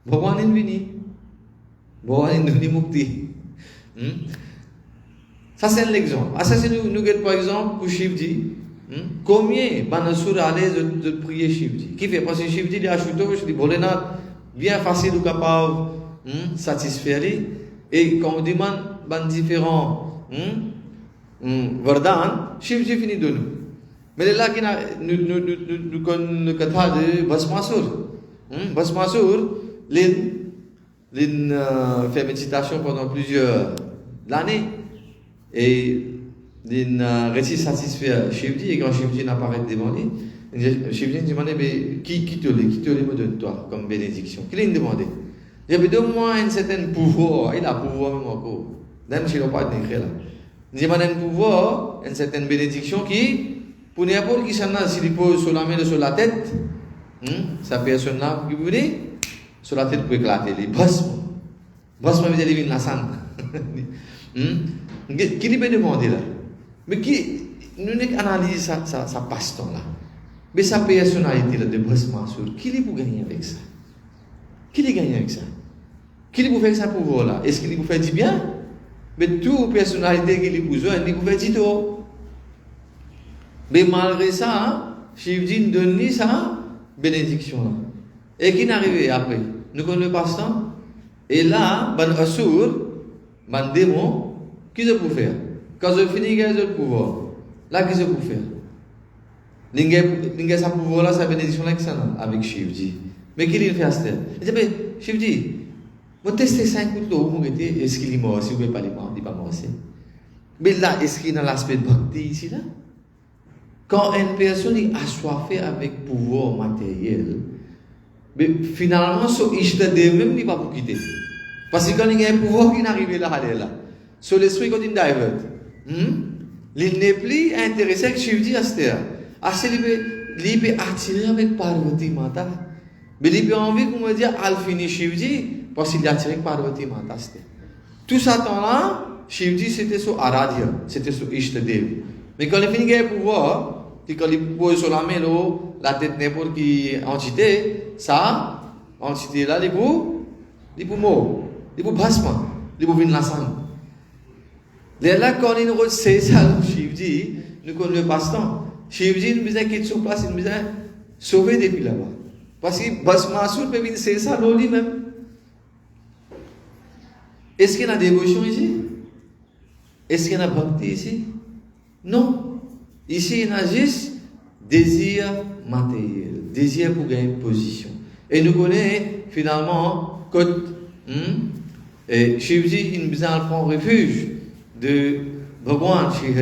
[SPEAKER 1] Bhagwan est venu. Bhagwan est venu mukti. Ça c'est un exemple. Ça c'est nous par exemple pour Shivji. Combien Banasur allait de prier Shivji? Qui fait? Parce que Shivji dit à Ashutosh, dit Bholenath, bien facile ou capable satisfaire. Et quand on demande différents Vardhan, Shivji finit de nous. Mais là, nous connaissons le katha de Bhasmasur. Bhasmasur, il fait méditation pendant plusieurs années. Et il réussit satisfaire Shivji. Et quand Shivji n'apparaît devant lui, Shivji demande qui te le donne toi comme bénédiction. Qui l'a demandé? Il y avait au moins un certain pouvoir. Il a pouvoir même encore. Même s'il n'a pas de là. Il demande un pouvoir, une certaine bénédiction qui. Pour n'importe qui s'en a, s'il pose sur la main sur la tête, sa personne-là, qui vous dit, sur la tête pour éclater, les bhasma. Bhasma veut dire les la sang. Qui lui peut demander là? Mais qui, nous analysons sa passe-temps là. Mais sa personnalité là de bhasma sur, qui lui peut gagner avec ça? Qui lui gagne avec ça? Qui lui peut faire ça pouvoir là? Est-ce qu'il lui peut faire du bien? Mais toute personnalité qui lui besoin, il peut faire du tort. Mais malgré ça, Shivji nous donne sa bénédiction. Et qui n'arrive après? Nous connaissons le passe-temps. Et là, ban asur, ban démon, qui se peut faire? Quand je finis le pouvoir, là, qui se peut faire? L'inga sa pouvoir là, sa bénédiction là, avec Shivji. Mais qui lui fait à ce temps? Il dit, mais Shivji, vous testez 5 couteaux, vous mettez, est-ce qu'il est mort? Si vous ne pouvez pas les mort, il n'est pas mort. Mais là, est-ce qu'il y a l'aspect de bhakti ici là? Quand une personne est assoiffée avec pouvoir matériel, mais finalement, son ishtadev même n'est pas pour quitter. Parce que quand il y a un pouvoir qui n'arrive là, sur l'esprit continue divert. Il n'est plus intéressé avec Shivji à ce terre. Assez il peut attirer avec Parvati Mata. Mais il peut envie qu'on me dise, al fini Shivji, parce qu'il est attiré avec Parvati Mata. Tout ça temps-là, Shivji c'était son Aradhya, c'était son ishtadev. Mais quand il finit avec pouvoir, quand il pose sur la main, la tête n'importe qui entité, ça, entité là, les pour mort, les pour basement, les pour venir la sang. Là, quand il nous sait ça, Shivji, nous connaissons le passe-temps. Shivji nous disait qu'il est sur place, il nous disait sauver depuis là-bas. Parce que Basmasour peut venir c'est ça, lui-même. Est-ce qu'il y a une dévotion ici? Est-ce qu'il y a une bhakti ici? Non. Ici, il y a juste désir matériel, désir pour gagner une position. Et nous connaissons finalement que Shivji, il nous a prend refuge de Bhagwan Shri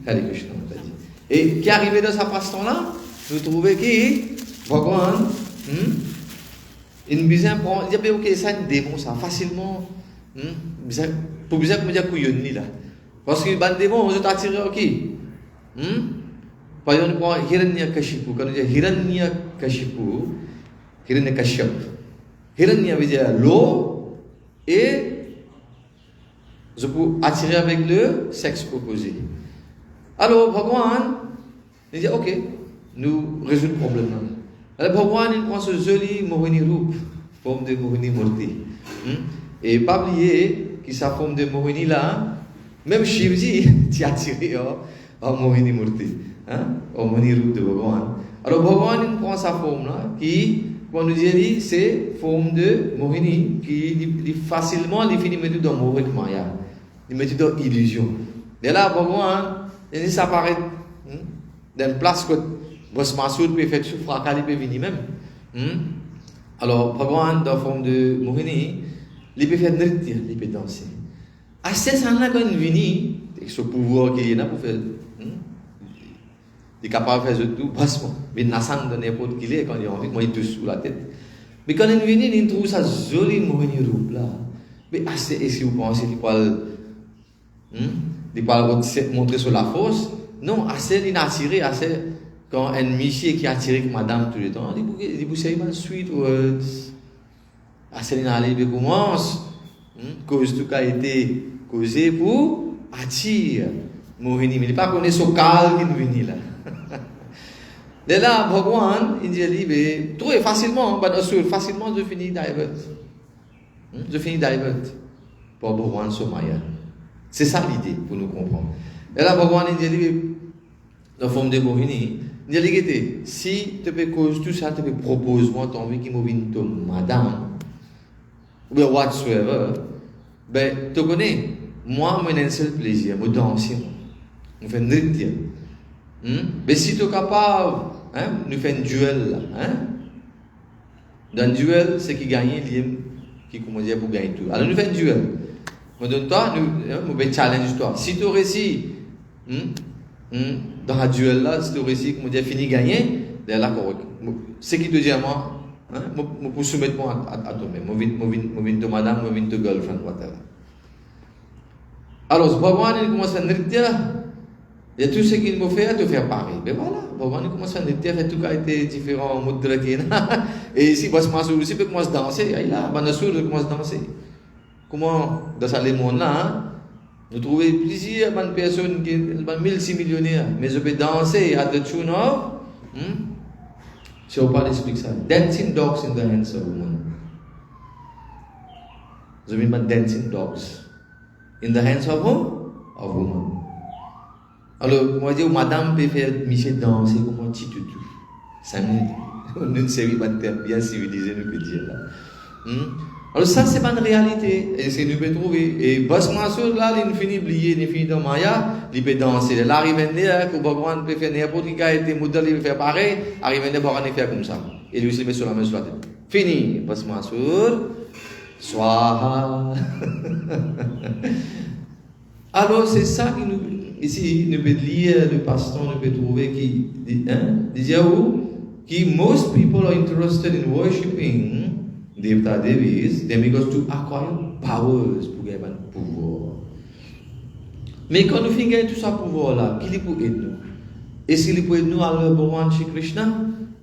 [SPEAKER 1] Hari Krishna. Et qui est arrivé dans sa passe-temps-là, nous trouvons que Bhagwan, il nous a prend, il dit ok, ça une démon, ça facilement, pour bien que nous dire couillonne là. Parce que les démons, on se attiré à qui? Par exemple, on prend Hiranyakashipu, quand on dit Hiranyakashipu, Hiranyakashyap. Hiranya veut dire l'eau et je peux attirer avec le sexe opposé. Alors, Bhagwan, il dit, ok, nous résoudons le problème. Alors, Bhagwan, il prend ce joli Mohini Rup, forme de Mohini Murti. Et pas oublier que sa forme de Mohini là, même Shivji, tu as attiré en Mohini Murti, au Mohini Rup de Bhagwan. Alors, Bhagwan, il prend sa forme là, qui, comme nous dit, c'est forme de Mohini, qui facilement, il finit mettre dans Mohik Maya. Il met dans illusion. Et là, Bhagwan, il s'apparaît dans une place que Basmasour peut faire souffrir, il peut venir même. Alors, Bhagwan, dans la forme de Mohini, il peut faire nritya, il peut danser. À ce moment-là, quand il vient, avec ce pouvoir qu'il a pour faire, il est capable de faire tout, basement. Mais il n'a pas de n'importe qui est, quand il a envie, moi il touche sous la tête. Mais quand il vient, il trouve sa jolie Mohini Rup là. Mais assez, et si vous pensez qu'il parle, il parle montrer sur la force, non, assez inattiré, assez quand un monsieur qui a attiré avec madame tout le temps, il vous say mal sweet words, assez inattiré, il commence, cause tout a été causé pour attirer Mohini, mais il n'est pas connu ce calme qui vient là. Et là, Bhagwan, il dit, trouve facilement, facilement je finis divert. Je finis divert pour Bhagwan Somaya. C'est ça l'idée pour nous comprendre. Et là, Bhagwan, il dit, dans la forme de Mohini, il dit, si tu peux cause tout ça, tu peux proposer moi ton vie qui m'a vu madame, ou bien whatsoever, ben, tu connais, moi, j'ai un seul plaisir, je danse, je fais un nritya. Mais si tu es capable, nous faisons un duel là. Dans le duel, c'est qui gagne, qui comment dire pour gagner tout. Alors nous faisons un duel. Je donne toi, nous vais challenge toi. Si tu réussis dans un duel là, si tu réussis, comment dire, fini gagner, là correct. Ce qui te dit à moi, je peux soumettre moi à toi-même. Je viens de madame, je viens de girlfriend, whatever. Alors, Bhagwan, il commence à nritya. Il y a tout ce qu'il me fait, te faire pareil. Mais voilà, Bhagwan commence à faire tout a été différent, mudra et ici, Basmasour aussi peut commencer à danser. Et là, Basmasour commence à danser. Comment, dans ce monde-là, nous trouvons plusieurs personnes qui sont 1600 millionnaires, mais je peux danser à the tune of, je ne vais pas expliquer ça. Dancing dogs in the hands of women. Je veux dire dancing dogs in the hands of whom? Of women. Alors, moi, je dis, madame peut faire Michel danser comme un petit toutou. 5 minutes. Une série bien civilisée, nous peut dire là. Alors, ça, c'est pas une réalité. Et c'est nous peut trouver. Et Basmasour, là, il finit oublié, il finit dans Maya, il peut danser. Là, arrive un dire que Bhagwan peut faire n'importe qui a été modèle, il peut faire pareil. Arrive un dire, Bhagwan, il fait comme ça. Et lui, il se met sur la main sur la tête. Fini. Basmasour. Swaha. Alors, c'est ça qui nous. Ici, nous pouvons lire le pasteur, nous pouvons trouver qui dit que most people are interested in worshipping Devta Devis, then because to acquire powers pour gagner un pouvoir. Mais quand nous finissons tout ça pouvoir là, qui pour aider nous? Est-ce qu'il peut aider nous à aller Bhagwan Shri Krishna?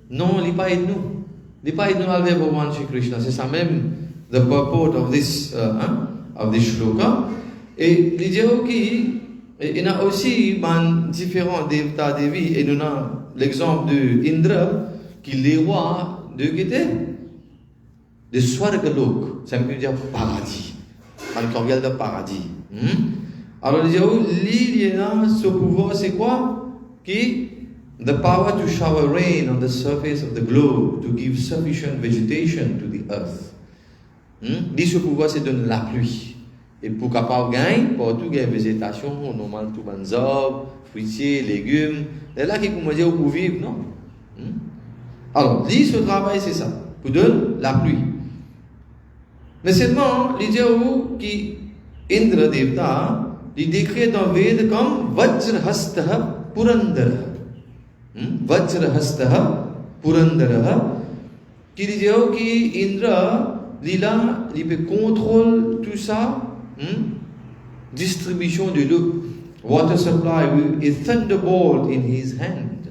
[SPEAKER 1] Non, il ne peut pas aider nous. Il ne peut pas aider nous à aller Bhagwan Shri Krishna. C'est ça même the purport of this shloka. Et il dit que Et il y a aussi différents devtas devi, et nous avons l'exemple de Indra, qui est le roi de Gita, de Swargalok, ça veut dire paradis, quand on regarde le paradis. Alors, ce pouvoir, c'est quoi? Qui the power to shower rain on the surface of the globe, to give sufficient vegetation to the earth. Ce pouvoir, c'est donner la pluie. Et pour capable gagner, partout il y a végétation, on mange tout les arbres, fruitiers, légumes. C'est là qu'il faut dire pour vivre, non? Alors, ce travail, c'est ça, pour donner la pluie. Mais seulement, il dit qui Indra Devta, il décrit dans Veda comme Vajrahastaha Purandara. Vajrahastaha Purandara, qui dit que Indra, il peut contrôler tout ça. Distribution de l'eau, water supply with a thunderbolt in his hand.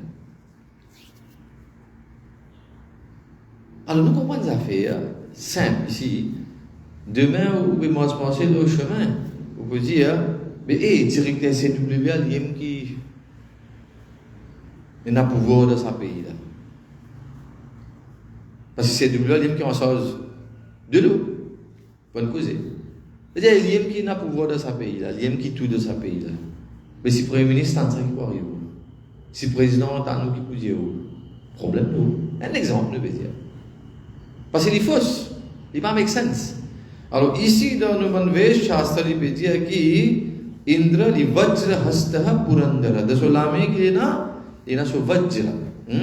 [SPEAKER 1] Alors nous comprenons des affaires simples ici. Demain, vous pouvez penser le chemin. Vous pouvez dire, mais directeur CWA, il a pouvoir dans sa pays là. Parce que CWA, il qui en charge de l'eau. Bonne cause. C'est-à-dire, il y a qui n'a pouvoir dans sa pays là, il y a qui tout dans sa pays là. Mais si le Premier ministre, c'est qui peut arriver. Si le président, c'est nous qui peut dire, problème nous. Un exemple, je veux dire. Parce qu'il est faux, il ne pas make sense. Alors ici, dans le Manvesh Shastra, il peut dire que Indra, il Vajra Hastaha Purandara. De ce lame qu'il y a ce Vajra.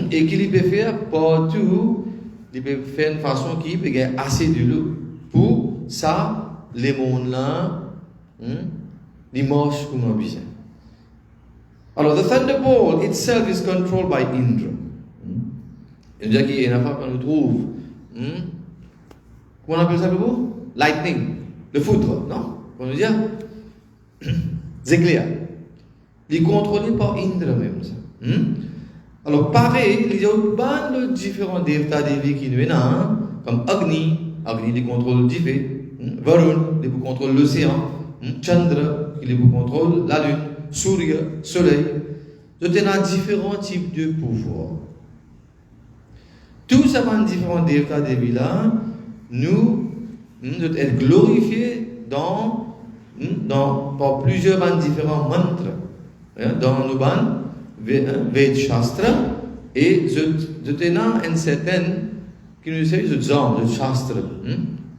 [SPEAKER 1] Et qu'il peut faire partout, il peut faire une façon qui peut gagner assez de l'eau pour ça. Les mondes là, ils marchent comme un besoin. Alors, the thunderbolt itself is controlled by Indra. C'est-à-dire qu'il y a une affaire qu'on nous trouve. Comment on appelle ça pour vous? Lightning, le foudre, non? On nous dit, c'est clair. Il est contrôlé par Indra même. Ça. Alors, pareil, il y a de différents devtas devi qui nous sont, comme Agni, il contrôle le feu. Varun, il contrôle l'océan. Chandra, il contrôle la lune. Surya, soleil. Donc, il y a différents types de pouvoirs. Tous ces différents devtas devi là, nous devons être glorifiés par plusieurs différents mantras. Dans nos bandes, Ved Shastra, et je tenais une certaine qui nous dit de genre, de Shastra.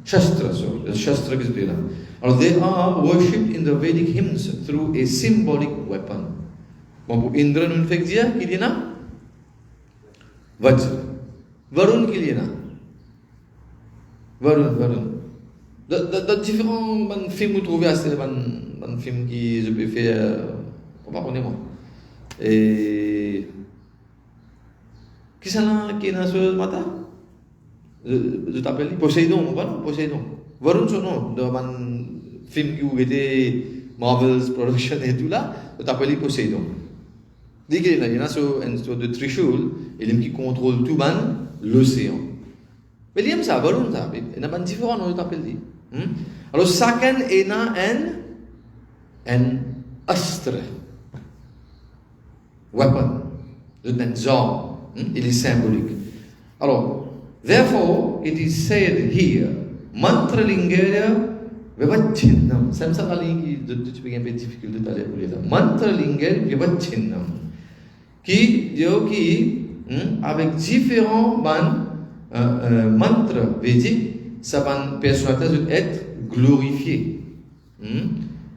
[SPEAKER 1] Shastra, sorry, the Shastra is there. Alors, they are worshipped in the Vedic hymns through a symbolic weapon. Bon, pour Indra, nous fait dire qu'il y en a Vajra. Varun, qu'il y en a Varun. De différents films, vous trouvez assez, des films qui je peux faire, on va connaître moi. Et. Qui est là qui est dans ce matin? Je t'appelle Poséidon, voilà, Poséidon. Varun son nom, dans un film qui était Marvel's production et tout là, je t'appelle Poséidon. Dès qu'il y a sur de Trishul, il qui contrôle tout l'océan. Mais il y a ça, Varun ça, il y a un différent nom, je t'appelle. Alors, chacun est un astre, weapon, un genre, il est symbolique. Alors, therefore, it is said here, mantra lingaya vivacchinnam. C'est ça la ligne qui est un peu difficile de parler pour les gens. Mantra lingaya vivacchinnam. Qui dit avec différents mantras védiques, ça va persuader d'être glorifié.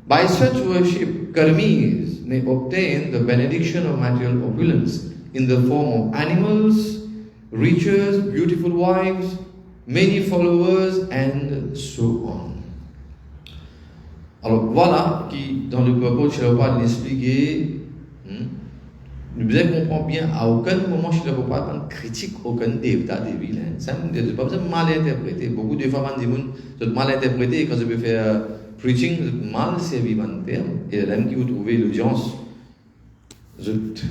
[SPEAKER 1] By such worship, karmis may obtain the benediction of material opulence in the form of animals, riches, beautiful wives, many followers, and so on. Alors voilà qui, dans le propos de Srila Prabhupada, expliquer, nous comprenons bien, à aucun moment Srila Prabhupada ne critique aucun devta devi. Ça ne pas besoin de mal interpréter. Beaucoup de fois, on dit mal interpréter quand je peux faire preaching, mal servi mon terme, et là qui vous trouvez l'audience,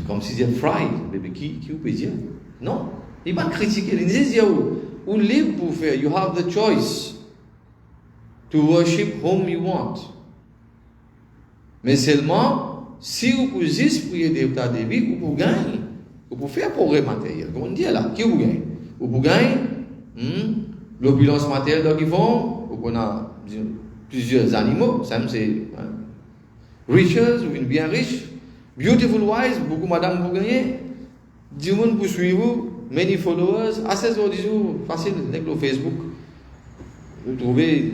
[SPEAKER 1] comme si c'était fried, mais qui vous peut dire? Non, il ne va pas critiquer, il dit où live pour faire, you have the choice to worship whom you want. Mais seulement, si vous pouvez juste prier Devta Devi, vous pouvez gagner. Vous pouvez faire progrès matériel. Comme on dit là, qui vous gagne? Vous pouvez gagner l'opulence matérielle donc ils font, vous connaissez plusieurs animaux, ça c'est riches, ou une bien riche, beautiful wise, beaucoup madame vous gagnez, du monde pour suivre, many followers, assez de facile, avec le Facebook, vous trouvez,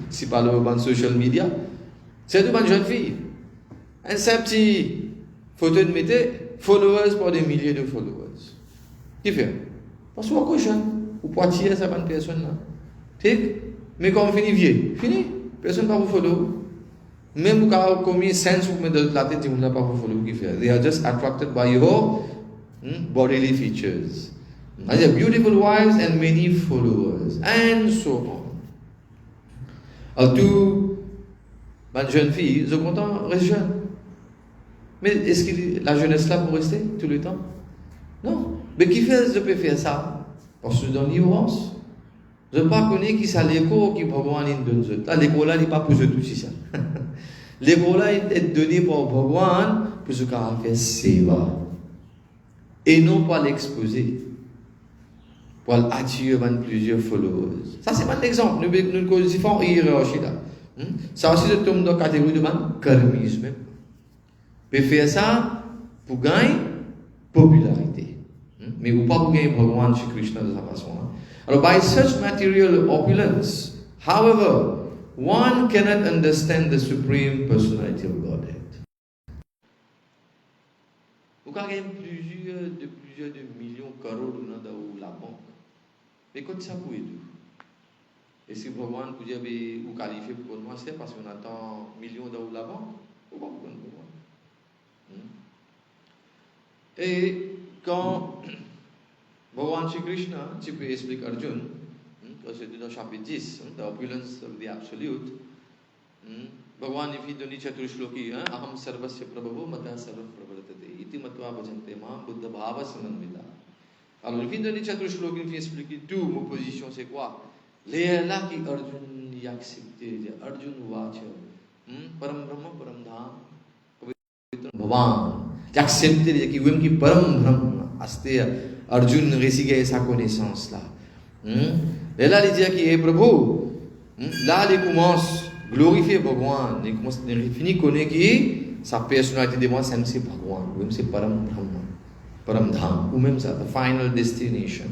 [SPEAKER 1] si pas le social media, c'est une bonne jeune fille. Un simple petit photo de métier, followers pour des milliers de followers. Qui fait? Parce qu'on est encore jeune. Ou Poitiers, ça bonne personne là. Mais quand on finit vieux, fini. Personne ne va vous follow. Même vous avez commis sense vous mettez de la tête, vous n'avez pas vous follow. Qui fait? They are just attracted by your bodily features. And they are beautiful wives and many followers. And so on. Alors tout, ma jeune fille, je suis content, reste jeune. Mais est-ce que la jeunesse là pour rester tout le temps? Non. Mais qui fait, je peux faire ça? Parce que dans l'ignorance, je ne pas connais qui ça l'écho qui Bhagwan donne. Là, l'écho là n'est pas pour eux tout ça. L'écho là est donné par Bhagwan pour ce qu'on fait seva. Et non pas l'exposer. Pour attirer plusieurs followers. Ça c'est un exemple. Nous faisons une hiérarchie là. Ça aussi, je tombe dans la catégorie de karmisme. Peut faire ça pour gagner popularité. Mais vous pas pour gagner Bhagwan Shri Krishna de cette façon. Alors, by such material opulence, however, one cannot understand the Supreme Personality of Godhead. Vous avez plusieurs de millions de crores dans la banque. Mais quand ça pour aider? Et si Bhagwan peut dire vous qualifiez pour moi, c'est parce qu'on attend millions dans la banque? Ou pas pour Bhagwan? Et quand Bhagwan Shri Krishna, tu peux expliquer Arjuna, c'est dans le chapitre 10, the opulence of the Absolute. Bhagwan, if he donne chatur shloki, aham sarvasya prabhavo mata sarva pravartate, iti matva bhajante maham buddha bhava samanvita. Alors, if he donne chatur shloki, il explique tout, ma position c'est quoi? Les là qui Arjuna y accepté, Arjuna vacha, param brahma param dham, Bhavan, accepter कि वो की परम ब्रह्म आस्ते अर्जुन ऋषि के ऐसा connaissance là. Là il dit कि हे प्रभु, là il commence glorifier Bhagwan, il commence fini connaître कि sa personnalité de moi c'est Bhagwan, même c'est param brahma, param dham, ou même ça the final destination.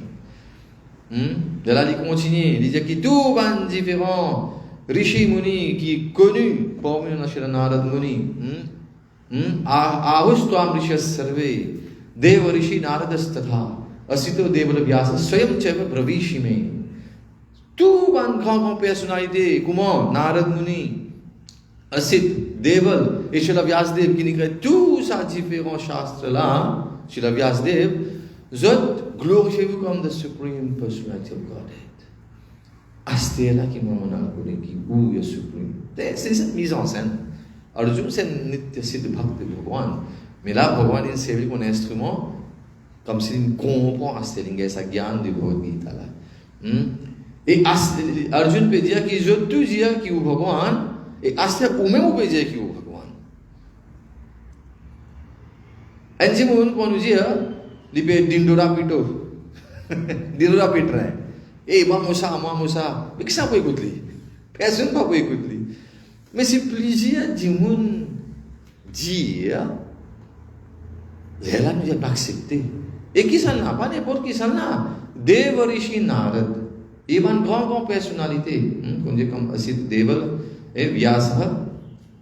[SPEAKER 1] Là il continue, il dit que tout van différent Rishi Muni qui connu parmi nous Narad Muni. आहुस्त्वाम ऋषि सर्वे देव ऋषि नारदस्तथा असितो देवल व्यास स्वयं चैव ब्रवीषि में tout grand personnalité comment Narad Muni Asit Deval et Srila Vyasadeva qui écrit tous ces différents chastres là Srila Vyasadeva zot glorifiez-vous comme the supreme personality of Godhead. Asté là qui m'a montré qui où est supreme. C'est cette mise en scène. Arjuna c'est nitya siddha bhakti de Bhagwan. Mais là, Bhagwan il servi comme un instrument, comme s'il comprend à ce lingua sa gyan de Bhagavad Gita là. Et Arjuna peut dire qu'ils ont tout dire qui est Bhagwan, et Asya ou même peut dire qui est Bhagwan. Ainsi, on peut nous dire, il peut dindora pito, dindora pitra. Eh, moi Musa, mais qui ça peut écouter? Personne ne peut écouter. Mais c'est plaisir du monde dire, là nous avons accepté. Et qui s'en a? Pas n'importe qui s'en a. Deva Rishi Narad. Et une grande personnalité. On dit comme Asit Deval et Vyasa.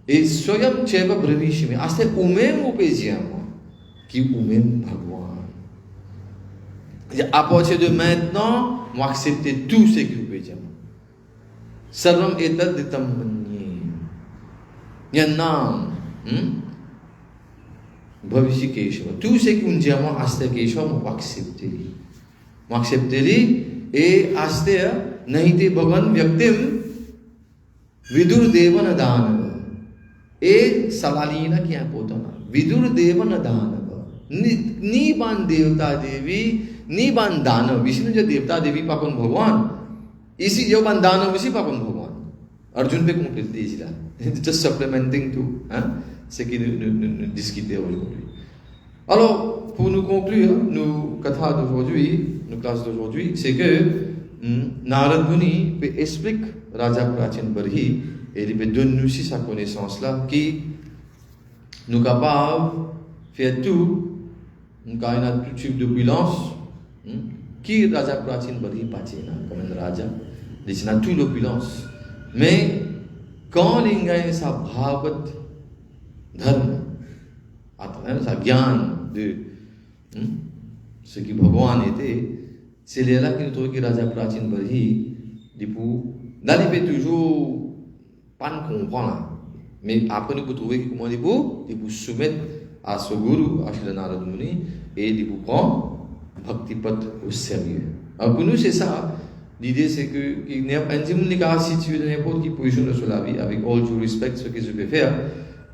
[SPEAKER 1] Et Soyam Cheva Bravishimi. C'est ou même au pays qui ou même Bhagwan. À partir de maintenant, moi accepter tout ce que vous pouvez dire. Sarvam etad ditam Yanam, Bhavishya Keshava. Tout ce qu'on dit à moi, Asta Keshava, moi accepter. Moi accepter et Asta, Nahite Bhagan Vyaktim, Vidur Devana Dhanava. Et Salalina qui est important. Vidur Devana Dhanava. Ni ban Devta Devi, ni ban Dhanava. Vishnu jo Devta Devi Pakon Bhagwan. Ici, jo ban Dhanava, ici Pakon Bhagwan. Arjuna pe compléter ici là. Just supplementing to. ce que nous discutons aujourd'hui. Alors, pour nous conclure, nos katha d'aujourd'hui, nos classes d'aujourd'hui, c'est que Narad Muni explique Raja Prachin Barhi et il donne nous aussi sa connaissance là, qui nous capables de faire tout, nous avons tout type d'opulence, qui Raja Prachin Barhi Pachina, comme un Raja, il a toute l'opulence. Mais quand il y a sa bhavat dharma, sa gyan de ce qui Bhagavan était, c'est là que nous trouvons que Raja Prachin Barhi, n'arrive toujours pas à comprendre. Mais après, nous pouvons trouver comment il faut soumettre à ce guru, à Srila Narad Muni, et il faut prendre Bhaktipat au sérieux. Alors pour nous, c'est ça. L'idée, c'est que nous sommes situés dans n'importe quelle position de la vie, avec all due respect, ce que je peux faire.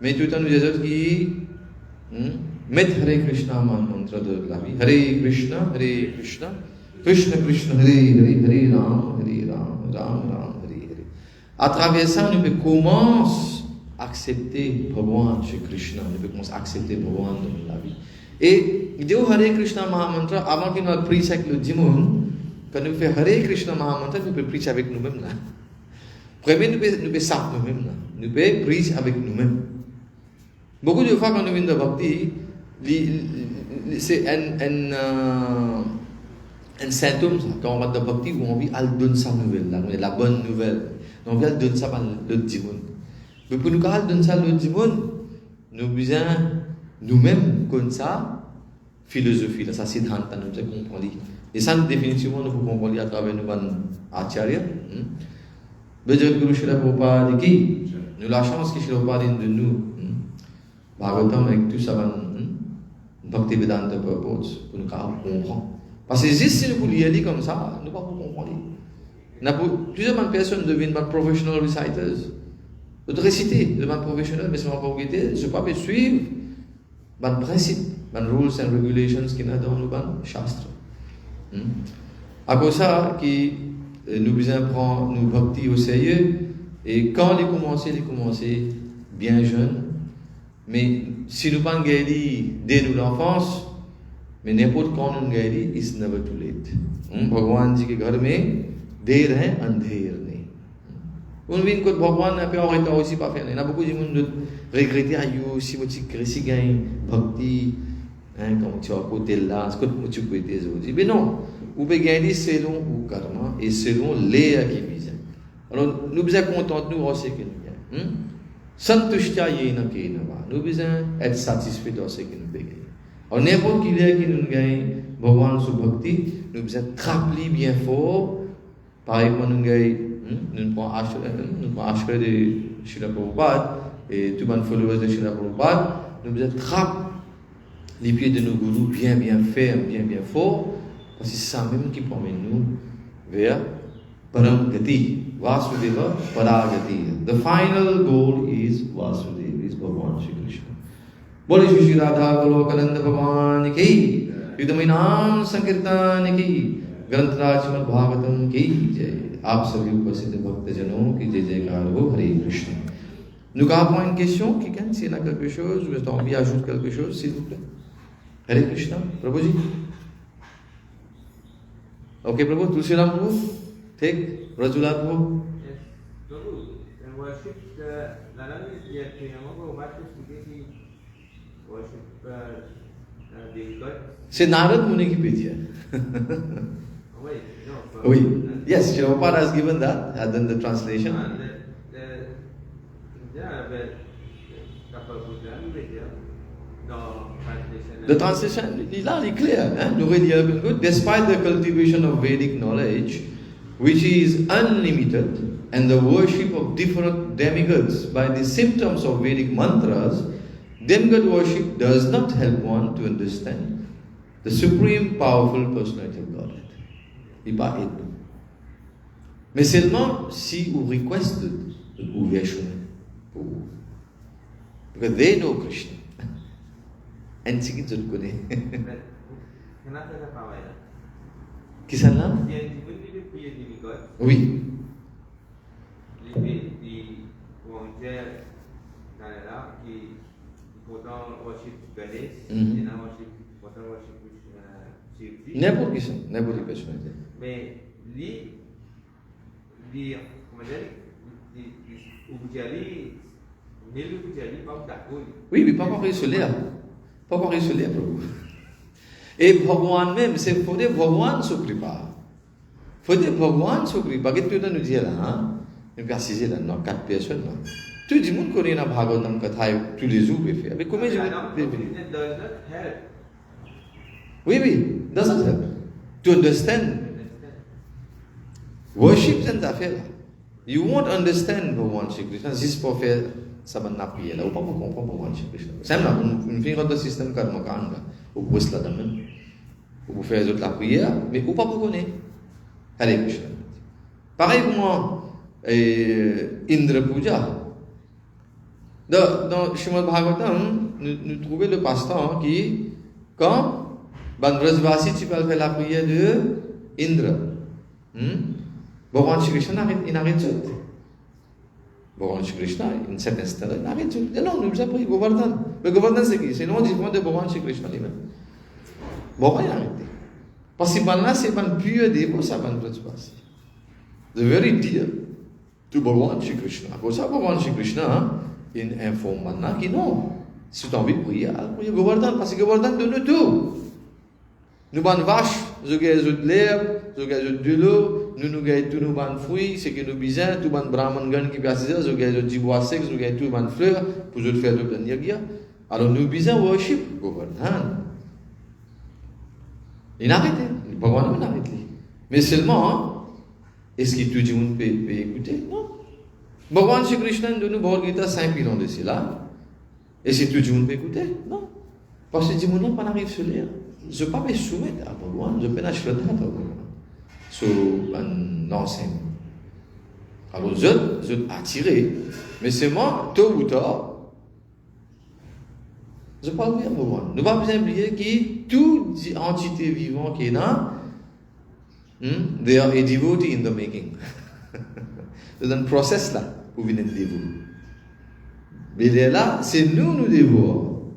[SPEAKER 1] Mais tout le temps, nous disons qui mettent Hare Krishna mantra de la vie. Hare Krishna, Krishna Krishna, Hare Ram, Ram Ram, Hare Hare. À travers ça, nous pouvons commencer à accepter Bhagavan chez Krishna, nous pouvons commencer à accepter Bhagavan dans la vie. Et il dit Hare Krishna Mahamantra, avant qu'il nous prie avec le démon, quand nous faisons Hare Krishna Mahamantra, nous pouvons prier avec nous-mêmes là. Premier, nous pouvons savoir nous-mêmes là. Nous pouvons prier avec nous-mêmes. Beaucoup de fois, quand nous venons de Bhakti, c'est un symptôme, quand on va de Bhakti, où on vit à donner sa nouvelle, là, la bonne nouvelle. On vient donner ça par le démon. Mais pour nous, quand on donne ça le démon, nous besoin nous-mêmes comme ça, philosophie, là, ça c'est dans nous devons comprendre. Et ça, définitivement, nous pouvons comprendre à travers nos acharya. Bhajan Guru Srila Prabhupada qui nous la chance que Srila Prabhupada de nous. Bhagavatam avec tout ça, Bhakti Vedanta Purpose, pour nous comprendre. Parce que juste si nous pouvons lire comme ça, nous ne pouvons pas comprendre. Plusieurs personnes deviennent professional reciters. De réciter, de professionnel, mais c'est ma propriété, je ne peux pas suivre les principes, les rules and regulations qu'il y a dans le Shastra. À cause de ça, nous devons prendre nos bhakti au sérieux, et quand ils commencent bien jeunes, mais si nous ne pas guérir dès l'enfance, mais n'importe quand nous guérir, it's never too late. Bhagavan ji के घर में देर है अंधेर नहीं. On vient que Bhagavan n'a pas arrêté aussi pas faire. Il y a beaucoup de gens qui regrettent aïe si vous si gagne bhakti, comme tu as côté là, ce que tu peux dire aujourd'hui. Mais non, vous pouvez gagner selon le karma et selon les qui visent. Alors nous devons être contents de nous aussi que nous gagnons. Santushya yena kena va. Nous devons être satisfaits de ce que nous gagnons. Alors n'importe qui est qui nous gagne Bhagavan sous bhakti, nous devons être rappelés bien fort. Par exemple, nous gagnons, nous prenons ashray de Srila Prabhupada et tout le monde followers de Srila Prabhupada, nous devons être rappelés les pieds de nos gourous bien fermes, bien forts, parce que c'est ça même qui promène nous vers Param Gati, Vasudeva Paragati. The final goal is Vasudeva, is Bhagavan Shri Krishna. Bole Shri Radha Golokananda Bhagavan ki, Yudhaminam Sankirtan ki, Grantaraj Srimad Bhagavatam ki jai. आप सभी उपस्थित भक्तजनों की जय जयकार हो हरे Krishna. Nous avons une question, quelqu'un, s'il y a quelque chose, vous avez envie d'ajouter quelque chose, s'il vous plaît. Hare Krishna, Prabhuji. Ok, Prabhu, Tulsiram Prabhu, take Rajulat Prabhu.
[SPEAKER 2] Yes, Prabhu, and worship not only the Prabhu, but he worship the God.
[SPEAKER 1] C'est Narad Muni qui peut dire.
[SPEAKER 2] Wait, no.
[SPEAKER 1] Oui. Yes, Srila Prabhupada has given that, has done the translation. The translation is clear. Despite the cultivation of Vedic knowledge, which is unlimited, and the worship of different demigods by the symptoms of Vedic mantras, demigod worship does not help one to understand the supreme powerful personality of Godhead. Mais seulement si vous request de ouvrir chemin pour vous. Because they know Krishna. And c'est qui te connaît. Qui ça là? Oui.
[SPEAKER 2] pourtant worship Ganesh,
[SPEAKER 1] Mhm.
[SPEAKER 2] et là pourtant worship Shivji.
[SPEAKER 1] N'importe qui, n'importe quelle personnalité.
[SPEAKER 2] Mais lui, comment dire, Ubujali, Nilu Ubujali, pas d'accord.
[SPEAKER 1] Oui, mais pas encore isolé. Pas encore isolé, Prabhu. Et Bhagwan même, c'est pour des Bhagwan Sukripa. Faut des Bhagwan Sukripa. Qu'est-ce que tu nous dis là, hein? Nous préciser là, non, 4 personnes là. Tout le monde connaît la Bhagavatam Katha tous les jours, mais avec combien de
[SPEAKER 2] It does not help.
[SPEAKER 1] Oui, doesn't help. To understand. Worship c'est une affaire là. You won't understand Bhagwan Shri Krishna juste pour faire sa bonne prière là. Ou pas pour comprendre Bhagwan Shri Krishna. C'est là, une fin de système karma kanda. Ou pour cela même. Ou pour faire la prière, mais ou pas pour connaître. Hare Krishna. Pareil pour moi, Indra Puja. Dans Srimad Bhagavatam, nous trouvons le pasteur qui, quand Bandrasvasi, tu peux faire la prière de Indra. Bhagavan Shri Krishna, il n'arrête tout. Bhagavan Shri Krishna, in cet instant, il n'arrête tout. Et non, nous avons pris Govardhan. Mais Govardhan, c'est qui? C'est le nom différent de Bhagavan Shri Krishna lui-même. Bhagavan, il a arrêté. Parce que là, c'est un pur dévot, ça, Bandrasvasi. The very dear to Bhagavan Shri Krishna. Pour ça, Bhagavan Shri Krishna, il informe maintenant qu'il non. Si tu as envie de prier, priez Govardhan, parce que Govardhan donne tout. Nous avons vache, nous avons de l'herbe, nous avons de l'eau, nous avons tous nos fruits, c'est que nous bisons, tout le brahman gan qui passe, nous avons du bois sec, nous avons tout les fleurs, pour nous faire le plan yagya. Alors nous bisons worship Govardhan. Il a arrêté, il n'a pas arrêté. Mais seulement, est-ce que tout le monde peut écouter? Non. Bhagavan Shri Krishna nous donne Bhagavad Gita 5 000 ans de cela. Et c'est tout le monde peut écouter? Non. Parce que tout le monde n'arrive sur l'air. Je ne peux pas me soumettre à Bhagavan, je peux pas acheter à Bhagavan. Sur un enseignement. Alors, je suis attiré, mais c'est moi, tôt ou tard, je parle bien à Bhagavan. Nous ne pouvons pas oublier que toute entité vivante qui est là, they are a devotee in the making. C'est un process là, pour venir dévouer. Mais là, c'est nous dévouons,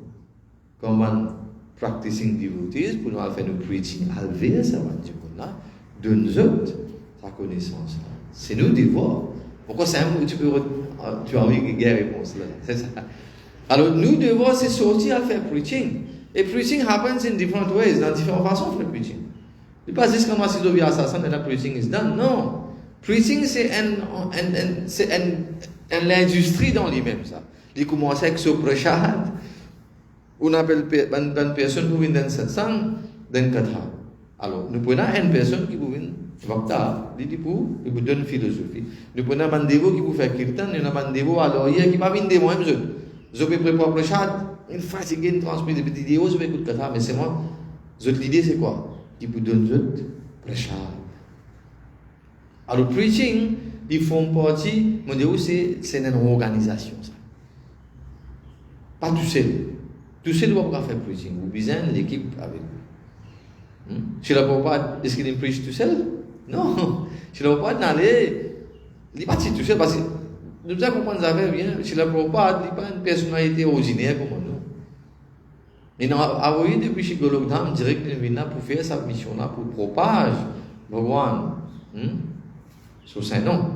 [SPEAKER 1] comme un practicing devotees, pour nous faire nous preaching, alver ça va dire là, de nous autres, ta connaissance là. C'est nous dévouons. Pourquoi c'est un peu, tu as envie de guerre réponse là, c'est ça. Alors nous devons c'est sortir à faire preaching. Et preaching happens in different ways, dans différentes façons de faire preaching. Il pas juste comme si tu as assassin et la preaching is done. Non. Preaching, c'est l'industrie dans lui-même, ça. Il commence avec ce prashad. On appelle une personne qui vient dans satsang, dans katha. Alors, nous prenons une personne qui vient vakta, il vous donne philosophie. Nous prenons un dévot qui vous fait kirtan, nous avons un dévot alors hier qui m'a vu dévot même je peux préparer prashad, une fatigué, une transmise de petits dévots, je vais écouter katha, mais c'est moi. L'idée c'est quoi? Qui vous donne prashad. Alors, preaching, ils font partie, c'est une organisation. Ça. Pas tout seul. Tout seul ne doit pas faire preaching. Vous besoin l'équipe avec vous. Si la Prabhupada, est-ce qu'il preach tout seul? Non. Si la Prabhupada n'allait, il n'est pas tout seul parce que nous devons comprendre ça bien. Si la Prabhupada n'est pas une personnalité originaire comme nous. Il a envoyé depuis chez Golokdham direct pour faire sa mission-là, pour propager Bhagwan. Sur saint nom.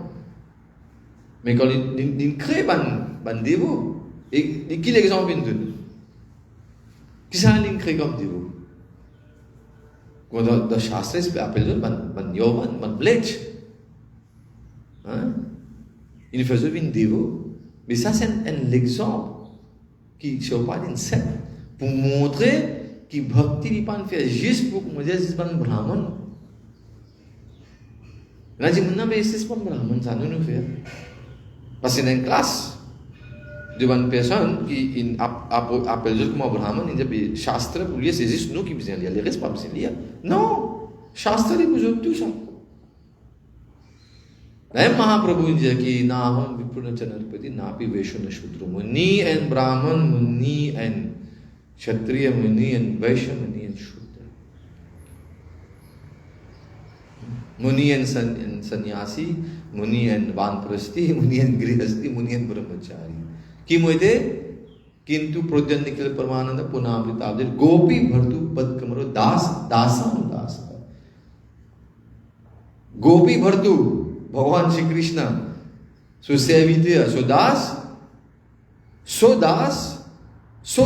[SPEAKER 1] Mais quand il crée un dévot, et qui l'exemple il donne? Qui ça il crée comme dévot? Quand dans le Shastra, il appelle un yovan, un blech. Il faisait un dévot. Mais ça, c'est un exemple qui ne pas une scène pour montrer que bhakti n'est pas fait juste pour qu'on dise c'est un brahman. Là, je me dis, mais c'est pas un brahman, ça nous fait. Parce que dans une classe, devant une personne qui appelle juste comme un brahman, il dit, Shastra, pour lui, c'est juste nous qui besoin lire, les restes pas besoin lire. Non! Shastra, il vous tout ça. Même Mahaprabhu dit que Naham Vipurnachanarpati Napi Vaishana Shudra Muni and Brahman, Muni and Kshatriya Muni and Vaishya Muni and Shudra. Muni and Sannyasi, Muni and Vanprasti, Muni and Grihasti, Muni and Brahmachari. Qui m'était किंतु प्रोजन निखिल परमानंद पुनामृताब्दे गोपी भर्तु पद कमरो दास दासानुदास गोपी भर्तु भगवान श्री कृष्ण सुसेवित सो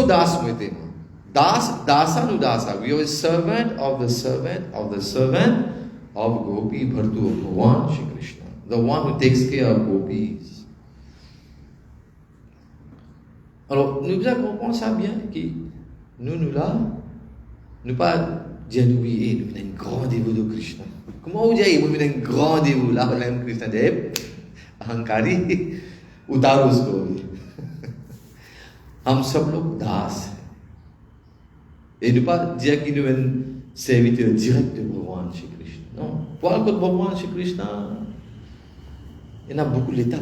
[SPEAKER 1] दास में दास दासानुदासा we are servant of the servant of Gopi Bhartu of Bhagavan Shri Krishna, the one who takes care of gopis. Alors, nous comprenons ça bien, que nous là, nous pas dire nous, nous sommes un grand dévot de Krishna. Comment vous dites, nous sommes un grand dévot là, nous sommes Krishna Dev, Ahankari, उतारो उसको भी हम सब लोग दास हैं et ne pas dire qu'il est un serviteur direct de Bhagavan Shri Krishna. Non. Pour le Bhagavan Shri Krishna, il y en a beaucoup d'étapes.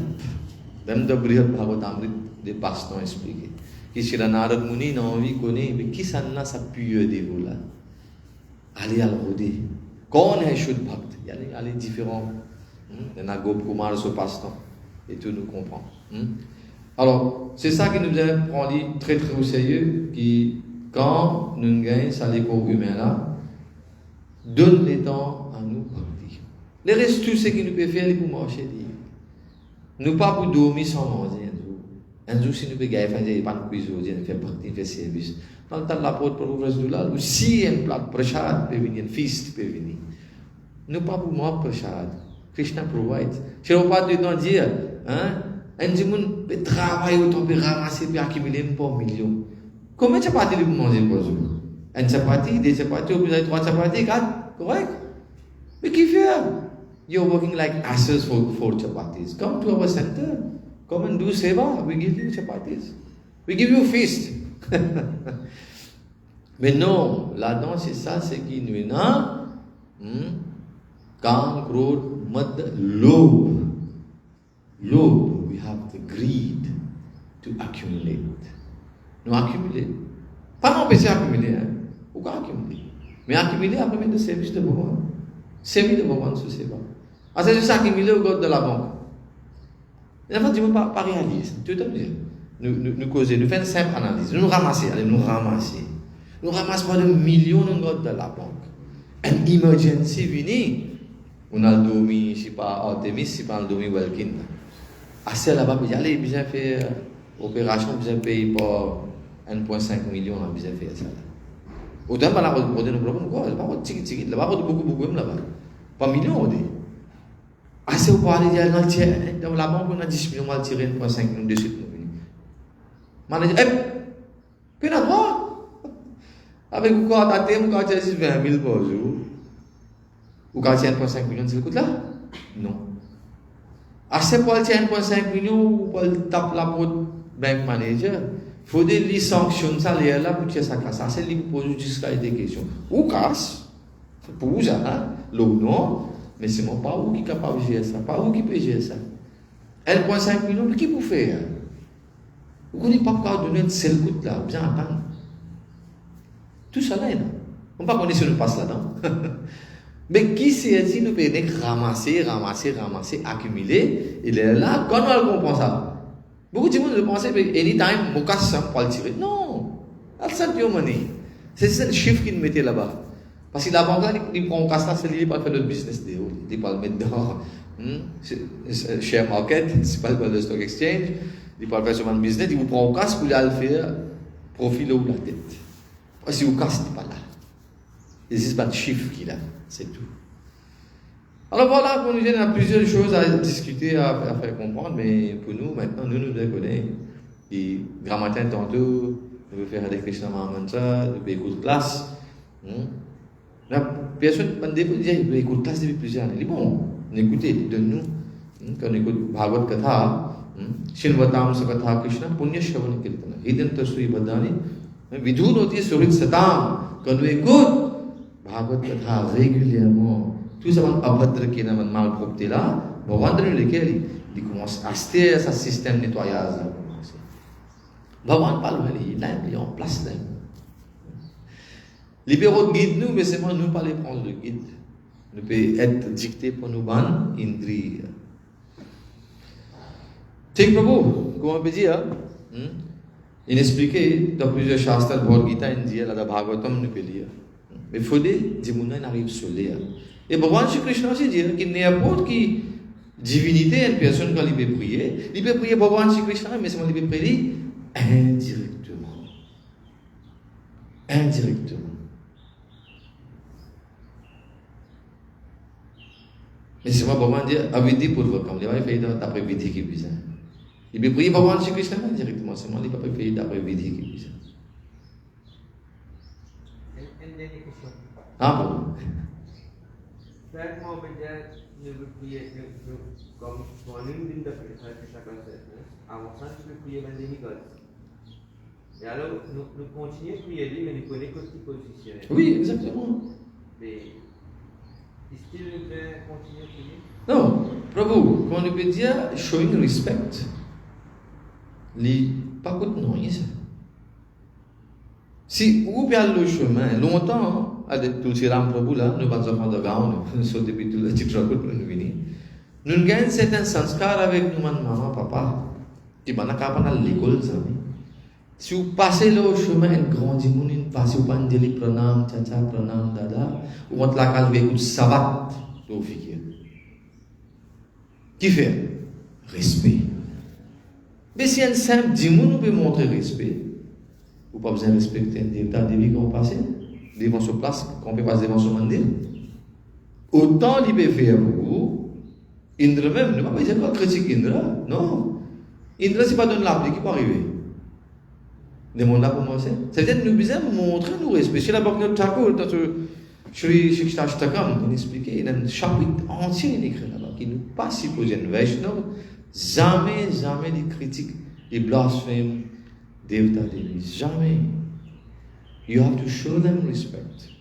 [SPEAKER 1] Même dans Brihad Bhagavatamrita, des pasteurs ont expliqué. Que Shri Narad Muni n'a envie de connaître, mais qui s'en a sa pure dévot là? Allez à l'rodé. Quand on est Shuddha Bhakt, il y a les différents. Il y en a Gop Kumar, ce pasteur. Et tout nous comprend. Alors, c'est ça qui nous a pris très très au sérieux, qui quand nous gagnons ça les corps humains là, donne le temps à nous bhakti. Le reste, tout ce qui nous peut faire, c'est pour marcher. Nous pas pour dormir sans manger un jour. Si nous pouvons gagner, pas de cuisine, faire bhakti, faire service. Dans le temps de l'apôtre pour le là, aussi un plat prashad peut venir, un feast peut venir. Nous pas pour moi prashad. Krishna provide. Je ne veux pas te dire, un monde peut travailler autant, peut ramasser, peut accumuler un million. Combien de chapatis vous mangez par jour? Un chapati, deux chapatis, vous avez trois chapatis, quatre, correct? Mais qui fait? You're working like asses for 4 chapatis. Come to our center. Come and do seva. We give you chapatis. We give you a feast. Mais non, là-dedans, c'est ça, c'est qui nous a. Kam, Krodh, Mad, Lobh. Lobh, we have the greed to accumulate. Nous accumuler. Pas m'empêcher d'accumuler. Pourquoi accumuler? Mais accumuler après mettre le service de Bhagavan. Service de Bhagavan, ce c'est pas. Ah, c'est juste accumuler au code de la banque. Et en fait, je ne veux pas réaliser. Tu veux dire? Nous causer, nous faisons une simple analyse. Nous ramasser, allez, nous ramasser. Nous ramassons pas de millions de code de la banque. Une emergency vient. On a le dormi, je ne sais pas, Artemis, je ne sais pas, le dormi Welkin. Assez là-bas, puis allez, bien faire opération, bien payer pour 1,5 million, bien faire ça. Autant pas la route pour nous problèmes, quoi, c'est pas route tigit, là-bas, route beaucoup même là-bas. Pas millions, on dit. Assez au pouvoir, il y a dans la banque, on a 10 millions, on va tirer 1,5 million de suite. On a dit, puis on a droit. Avec quoi, à thème, quand tu as 20 000 par jour, ou quand tu as 1,5 million, c'est le coût là? Non. Assez pour aller 1,5 million ou pour taper la porte bank manager, il faut des sanctions salaires là pour que ça casse. Ça, c'est lui pour poser jusqu'à des questions. Ou casse, pour ça, l'eau non, mais c'est mon pas où qui est capable de gérer ça, pas où qui peut gérer ça. 1,5 million, mais qui peut faire? Vous ne connaissez pas pourquoi donner un seul coup là, bien attendre. Tout ça là, on ne peut pas connaître si on passe là-dedans. Mais qui s'est dit, nous pouvons ramasser, accumuler, il est là, quand on le comprend ça. Beaucoup de gens pensent, anytime, mon casse ça, pour le tirer. Non, that's not your money. C'est le chiffre qu'ils mettaient là-bas. Parce que la banque là, il prend un casse là, c'est lui, il pas faire le business, il pas le mettre dans share market, c'est pas le stock exchange, il pas le faire sur un business, il vous prend un casse pour aller le faire, profil ou la tête. Parce que le casse n'est pas là. Il n'existe pas de chiffre qu'il a. C'est tout. Alors voilà, pour nous, il y a plusieurs choses à discuter, à faire comprendre, mais pour nous, maintenant, nous connaissons. Et grand matin, tantôt, nous veut faire des Krishna Mahamantra, nous veut écouter classe. La personne qui dit, il veut écouter classe depuis plusieurs années. Il dit, bon, écoutez, donne-nous. Quand on écoute Bhagavad Katha, Shinvatam Sakatha Krishna, Punya Shavana Kirtana, Hidanta Sui Badani, Vidhunoti Surit Satam, quand on écoute Bhagavad Katha régulièrement, tout ça va abadre qui est dans mal propre là, bon, vendredi lequel il commence à acheter ce système de nettoyage. Bhagavan parle, il est en place là. Libéraux de guide nous, mais c'est moi nous pas les prendre le guide. Nous pouvons être dictés pour nous ban indri. Think Prabhu, comment on peut dire? Il expliquait dans plusieurs shastras, Bhagavad Gita, il dit, là, Bhagavatam, nous peut lire. Mais il faut dire, Jimuna n'arrive sur lire. Et Bhagavan Shri Krishna aussi dit qu'il n'importe qui divinité, une personne quand il peut prier Bhagavan Shri Krishna, mais seulement il peut prier indirectement. Indirectement. Mais c'est moi, Bhagavan dit, avidi pour vous, comme il va faire d'après vidhi qui puisse. Il peut prier Bhagavan Shri Krishna directement, seulement il ne peut pas prier d'après vidhi qui puisse. Ah bon?
[SPEAKER 2] Moi, je veux prier comme une ligne de chacun avant ça, je veux prier dans des nicoles. Et alors, nous continuons à prier, mais nous connaissons que cette position.
[SPEAKER 1] Oui, exactement.
[SPEAKER 2] Mais est-ce qu'il nous fait continuer à prier?
[SPEAKER 1] Non, Prabhu, quand on peut dire showing respect, pas contre non, ça. Si vous perdez le chemin, longtemps, avec tout ce ram Prabhu là, nous pas enfants de gaon, nous sommes depuis tout le titre pour nous venir. Nous gagnons certains sanskars avec nous, maman, papa, qui m'en a capable à l'école, ça. Si vous passez le chemin, grandit, vous passez au pandéli, pranam, tcha, pranam, dada, ou votre la case, vous écoutez sabat, vous figurez. Qui fait? Respect. Mais si un simple dimoun nous peut montrer respect, vous pas besoin de respecter un dévata, des vies qu'on passe, devant sur place, qu'on peut passer devant son mandir. Autant il peut faire vous, Indra même, ne pas dire quoi critique Indra, non. Indra, c'est pas dans l'appli qui peut arriver. Demande-là pour moi, c'est. Ça veut dire que nous besoin montrer nos respects. Chez la Bhakti Thakur, dans le Shri Shikshashtakam, il explique, il y a un chapitre entier écrit là-bas, qui nous passe si posé une Vaishnava, jamais des critiques, des blasphèmes, Devata Devi, jamais. You have to show them respect,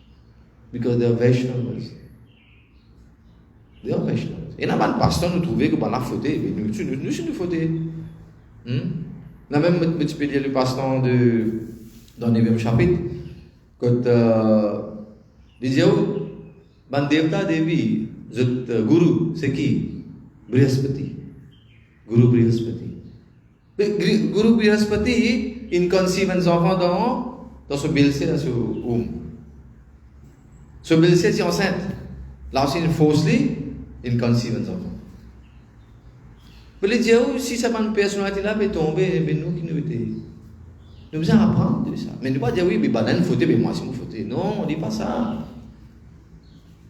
[SPEAKER 1] because they are Vaishnavas. They are Vaishnavas. Et n'a pas de pasteur nous trouver que par la faute, mais nous sommes faute. Là même, tu peux dire le pasteur dans le 9e chapitre, quand il dit, ban Devata Devi, Guru, c'est qui? Brihaspati. Guru Brihaspati. Guru Brihaspati, il conceive un enfant dans ce bilsé, dans ce Ce bilsé, c'est enceinte. Là aussi, il faussely, il conceive un enfant. Mais il dit, si ça une personnalité là peut tomber, mais nous qui nous étions. Nous devons apprendre de ça. Mais ne pas dire, oui, mais banane fauté, mais moi, c'est mon fauté. Non, on ne dit pas ça.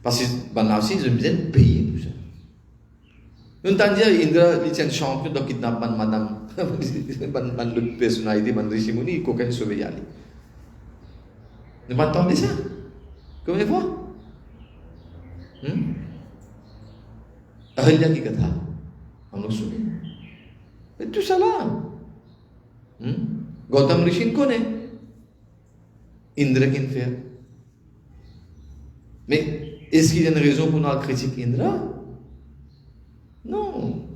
[SPEAKER 1] Parce que banane aussi, ils ont besoin de payer pour ça. Nous entendons dire, Indra, il est un champion de kidnappement de madame. Une personnalité, une richimoni, coquin sauvé y aller. Nous entendons ça. Comment vous voyez? Ahilya qui katha. हम लोग सुने tout ça là Gautam ऋषि कौन है Indra qui fait mais est-ce qu'il y a une raison pour nous critiquer Indra? Non,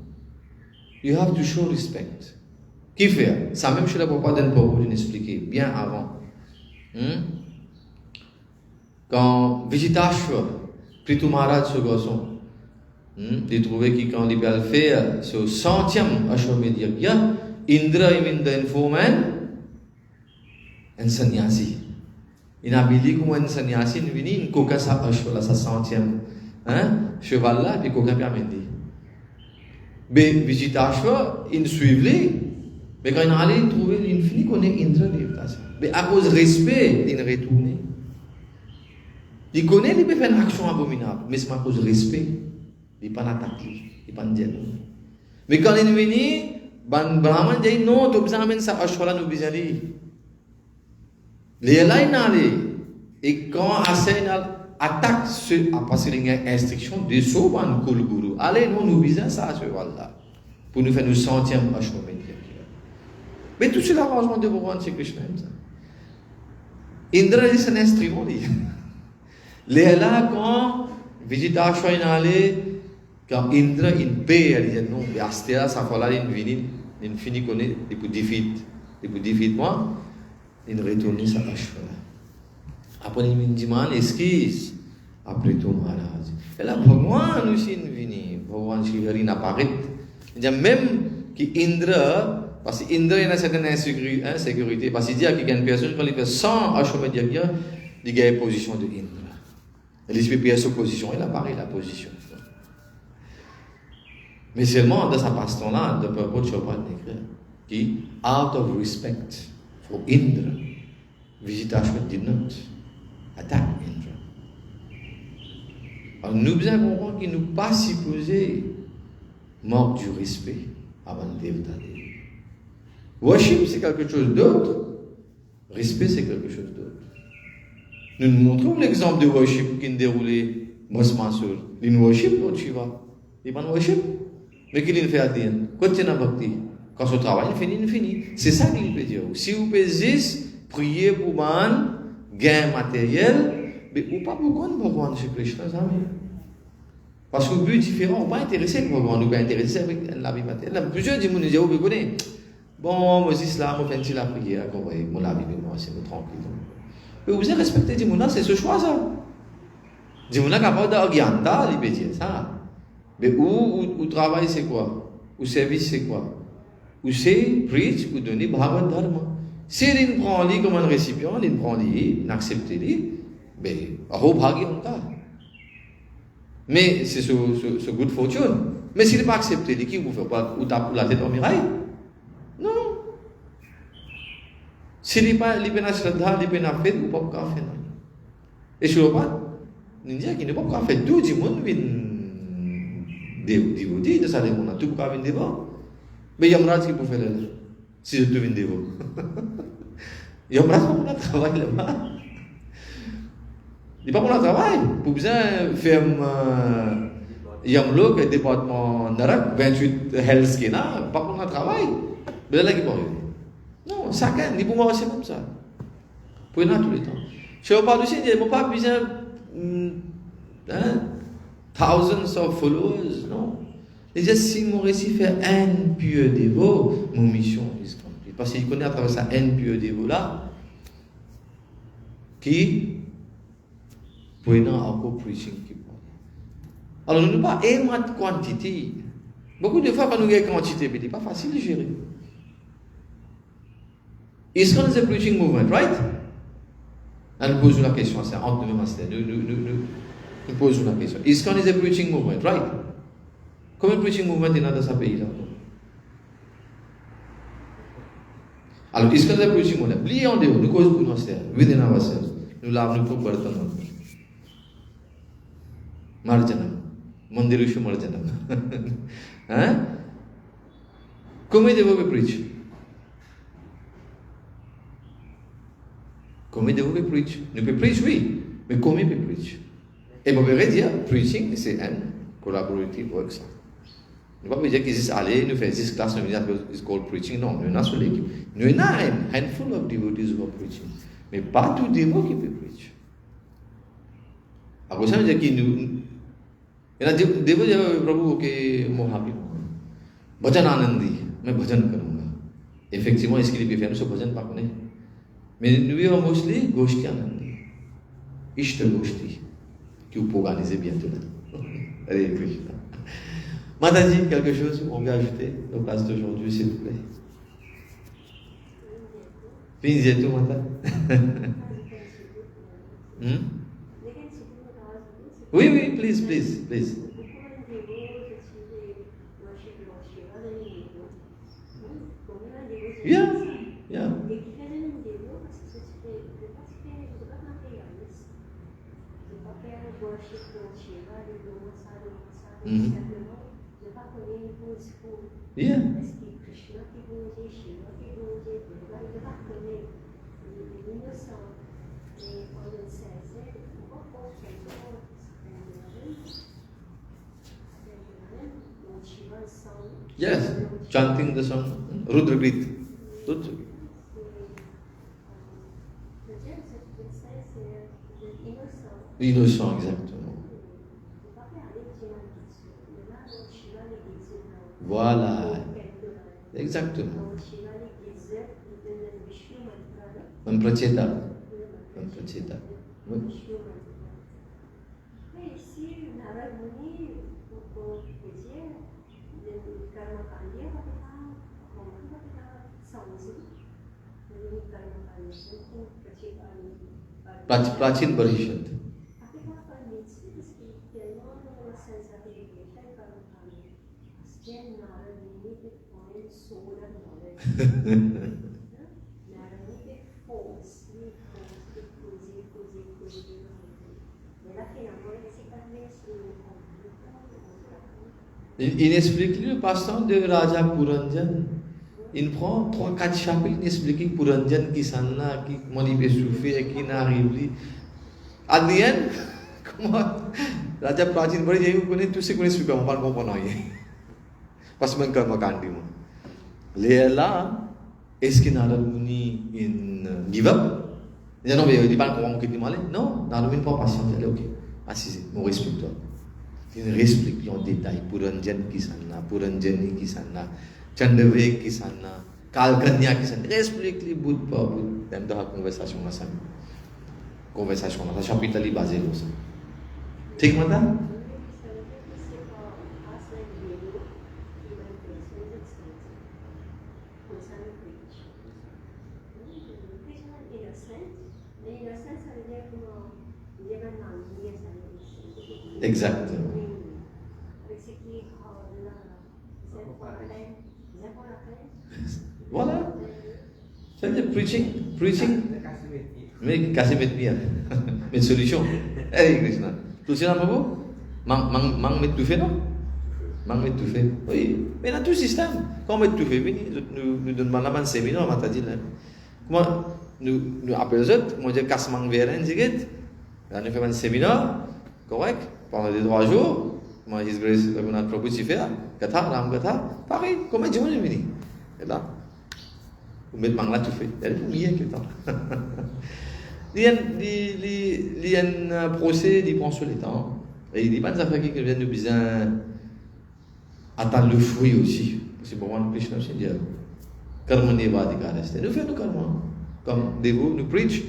[SPEAKER 1] you have to show respect. Qui fait ça? Même chez la Prabhupada d'un pauvre, je l'expliquais bien avant. Quand Vijitashvara Prithu Maharaj ce garçon, il trouvait que quand il a fait ce 100e Ashwamedh Yagya, Indra even the informant, un sannyasi. Il a dit que un sannyasi est venu, il a sa Ashwala, sa 100e cheval là, puis il a amené. Mais Vijitashvara, il suivait, mais quand il allait, il trouvait l'infini qu'on est Indra Devta. Mais à cause de respect, il retourne. Il connaît, il peut faire une action abominable, mais c'est à cause de respect. Il n'est pas attaqué, il n'est pas dit. Mais quand il est venu, le Brahman dit non, tu as besoin de ça, Ashwala nous besoin de. Les là, il allé. Et quand Asay attaque ceux à passer les instructions de Soban Kul Guru, allez, nous besoin ça, ce là pour nous faire nous 100e Ashwamedh. Mais tout c'est l'arrangement de Bhagavan Shri Krishna. Indra est un instrument. Les là, quand Vijitashvara est allé, quand Indra il paye, il dit non, mais Astera, ça fait là, il finit qu'on est, il peut défier moi, il retourne sa Ashwara. Après, il me dit, man, esquisse, après tout, Maharaj. Et là, Bhagwan aussi, il vient, Bhagwan Shri Hari n'apparaît. Il dit, même Indra, parce que Indra il a une certaine insécurité, parce qu'il dit qu'il y a une personne quand il fait 100 achemins il y a une position de Indra. Et l'esprit pièce sa position, il apparaît la position. Mais seulement dans sa passe-temps-là, de peuple de Chopin écrit, qui, out of respect for Indra, Visitation did not attack Indra. Alors nous devons comprendre qu'il nous pas supposé manque du respect avant de Devta. Worship c'est quelque chose d'autre, respect c'est quelque chose d'autre. Nous nous montrons l'exemple de worship qui nous déroulé Mosmansur. Il nous worship l'autre Shiva. Il pas worship. Mais qu'il fait à dire, quand tu n'as pas quand son travail est fini. C'est ça qu'il peut dire. Si vous pouvez juste prier pour un gain matériel, mais ou pas pour qu'on Bhagavan Shri Krishna, parce que le but est différent, on n'est pas intéressé avec Bhagavan, on n'est pas intéressé avec la vie matérielle. Plusieurs disent, vous connaissez, bon, moi, islam, on fait la prière, on va mon la vie, moi, c'est tranquille. Mais vous avez respecté Dimuna, c'est ce choix, ça. Dimuna capable d'Agyanta, il peut dire ça. Mais où travail, c'est quoi? Où service, c'est quoi? Où c'est preach, ou donner Bhagavad Dharma. Si il prend lui comme un récipient, il prend lui, il accepte lui, mais aho bhagi on cas. Mais c'est ce good fortune. Mais s'il n'est pas accepté, qui vous fait pas ou tape la tête en miraille? Non. S'il n'est pas libéral shraddha, libéral fait, ou pas qu'à faire. Et je ne pas, ninja qui ne peut pas faire tout du monde vient dévoté de ça les monde, tout pas vient devant. Mais Yamraj qui peut faire là, si je te viens devant. Yamraj on a travaillé là-bas. Il n'est pas pour le travail. Pour bien faire Yamlok, département Narak, 28 Hells qui n'a pas pour le travail. Mais là qui peut arriver. Non, chacun, il peut voir aussi comme ça. Pour y aller tout le temps. Je ne parle pas de il ne pas besoin thousands of followers, non. Et juste si mon récit fait un pieux dévot, mon mission est complète. Parce qu'il connaît à travers ça un pieux dévot là, qui pour y aller encore preaching qui parle. Alors nous ne pas aimer de quantité. Beaucoup de fois quand nous avons quantité, c'est pas facile de gérer. ISKCON is a preaching movement, right? Là, nous posons la question, c'est entre nous, nous posons la question. ISKCON is a preaching movement, right? Combien de preaching movement il y a dans ce pays-là? Alors, ISKCON is a preaching movement. Oubliez en dehors, nous causons pour nous, within ourselves. Nous l'avons pour Bharatan. Marjanam. Mandirushu Marjanam. Hein? Comment devons-nous preach? Comment devons-nous preach? Nous pouvons preach, oui, mais comment nous pouvons preach? Et vous verrez dire, preaching, c'est un collaborative work. Nous ne pouvons pas dire qu'ils disent, allez, nous faisons 10 classes, it's called preaching. Non, nous sommes sur l'équipe. Nous avons un handful of devotees who are preaching. Mais pas tout dévot qui peut preach. Alors, ça veut dire qu'il nous. Il y a des dévots qui disent, Prabhu, que moi, happy. Bhajan Anandi, मैं भजन करूंगा. Effectivement, इसके लिए भी फेमस भजन पाक नहीं. Mais nous vivons mostly Goshti Anandi. Ishta Goshti. Qui vous organisez bientôt. Allez, Krishna. Mataji, quelque chose on veut ajouter nos classes d'aujourd'hui, s'il vous plaît. Finissez tout, Mata. Oui, please. Yeah. Yeah. Yes, chanting the song, Rudra Grit. Innocent, exactement. Voilà, exactement. Un pracheta. Oui. प्राचीन परिषद Il explique le passant de Raja Puranjan. Il prend 3-4 chapitres, il explique Puranjan qui s'en a, qui comment il peut souffrir, qui n'arrive pas. À the end, comment Raja Prachin Bari, vous connaissez tout ce qu'on explique, on ne parle pas. Parce que je ne sais pas. Léla, est-ce que Narad Muni in give up? Non, mais il ne parle pas de mal. Non, Narad Muni pas patient. Ok, assisez, on respecte toi. Il explique en détail Puranjan qui s'en a, Puranjani qui s'en a, Chandavek qui s'en a, Kalkanya qui s'en a. Explique les bout par bout dans la conversation ensemble. Conversation là, chapitre li basé là. ठीक मतलब? Exact. Voilà. C'est preaching. Mais kasih met bien. Met solution. Eh Krishna. Tu sais nama apa? Mang met tout fait non? Mang met tout fait. Oui. Mais dans tout système, quand met tout fait, nous donne malaman séminaire, on m'a dit là. Comment nous appelons autres, comment dire casse mang veren sikit. Là nous faisons un séminaire, correct? Pendant 2-3 jours, comment His Grace Raghunath Prabhu s'y fait, Gatha, Ram Gatha, pareil, comment dire on est venu. Et là, vous mettez mang là tout fait. Elle est pour mieux que temps. Il y a un procès, il prend sur le temps. Et il dit pas des affaires qui viennent de besoin attendre le fruit aussi. Parce que Bhagavan Krishna aussi dit karma nevadika reste. Nous faisons karma. Comme Devo, nous preach.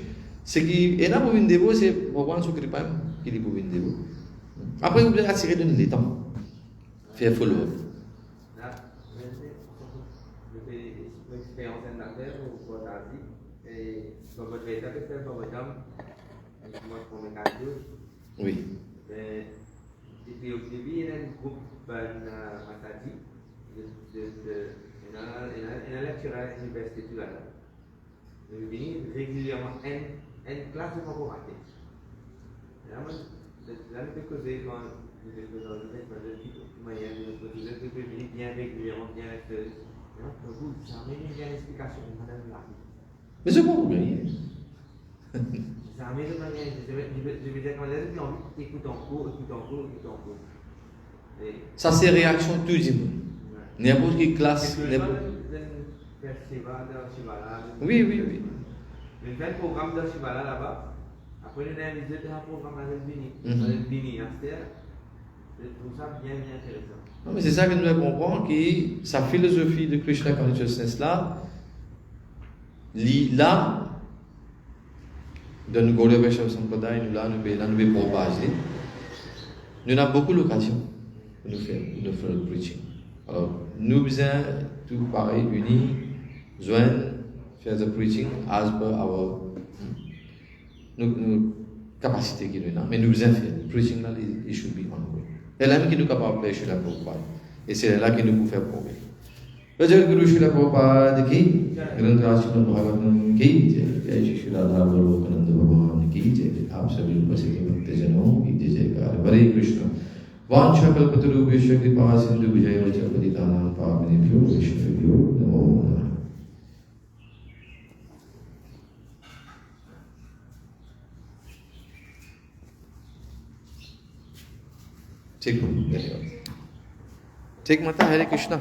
[SPEAKER 1] Ce qui est là pour une Devo, c'est Bhagavan Sukripam qui dit pour une Devo. Après, vous devez attirer de le temps. Faire follow-up.
[SPEAKER 2] Là, je fais une expérience en affaires au Portazi. Et dans votre état, que c'est votre homme, moi, pour mes cadeaux.
[SPEAKER 1] Oui.
[SPEAKER 2] Et puis au début, il y a un groupe Matadi. Il y a un lecture à l'université tout là. Nous venons régulièrement une classe de informatique. Là, nous peut causer quand nous faisons dans le fait de manière de nous poser, nous pouvons venir bien régulièrement, bien rester. Vous, ça amène une bien explication de madame là.
[SPEAKER 1] Mais c'est bon, bien.
[SPEAKER 2] Ça amène une manière, je veux dire, quand elle a envie, écoute en cours.
[SPEAKER 1] Ça, c'est réaction tout le monde. N'importe quelle classe, n'importe. Oui.
[SPEAKER 2] Le fait programme de Shivala là-bas, après nous avons visité un programme à Bini, je trouve ça bien intéressant.
[SPEAKER 1] Non, mais c'est ça que nous devons comprendre, que sa philosophie de Krishna Consciousness là, dans le Gaudiya Vaishnava Sampradaya, nous devons propager. Nous avons beaucoup d'occasions pour nous faire le preaching. Alors, nous besoin tout pareil, unis, joindre, faire le preaching as per our capacité qui nous a. Mais nous besoin faire le preaching là, it should be ongoing. Et là même qui nous capable de faire la Prabhupada. Et c'est là qui nous peut faire progrès. Le Guru Srila Prabhupada qui, Granth Raj Srimad Bhagavatam qui, जय श्री श्री राधा गोलोकानंद भगवान की जय। आप सभी उपस्थित भक्तजनों की जय जयकार। हरे कृष्ण। वाञ्छाकल्पतरुभ्यश्च कृपा सिन्धुभ्यैव च पतितानां पावनेभ्यो वैष्णवेभ्यो नमो नमः। ठीक, धन्यवाद। ठीक माता, हरे कृष्णा।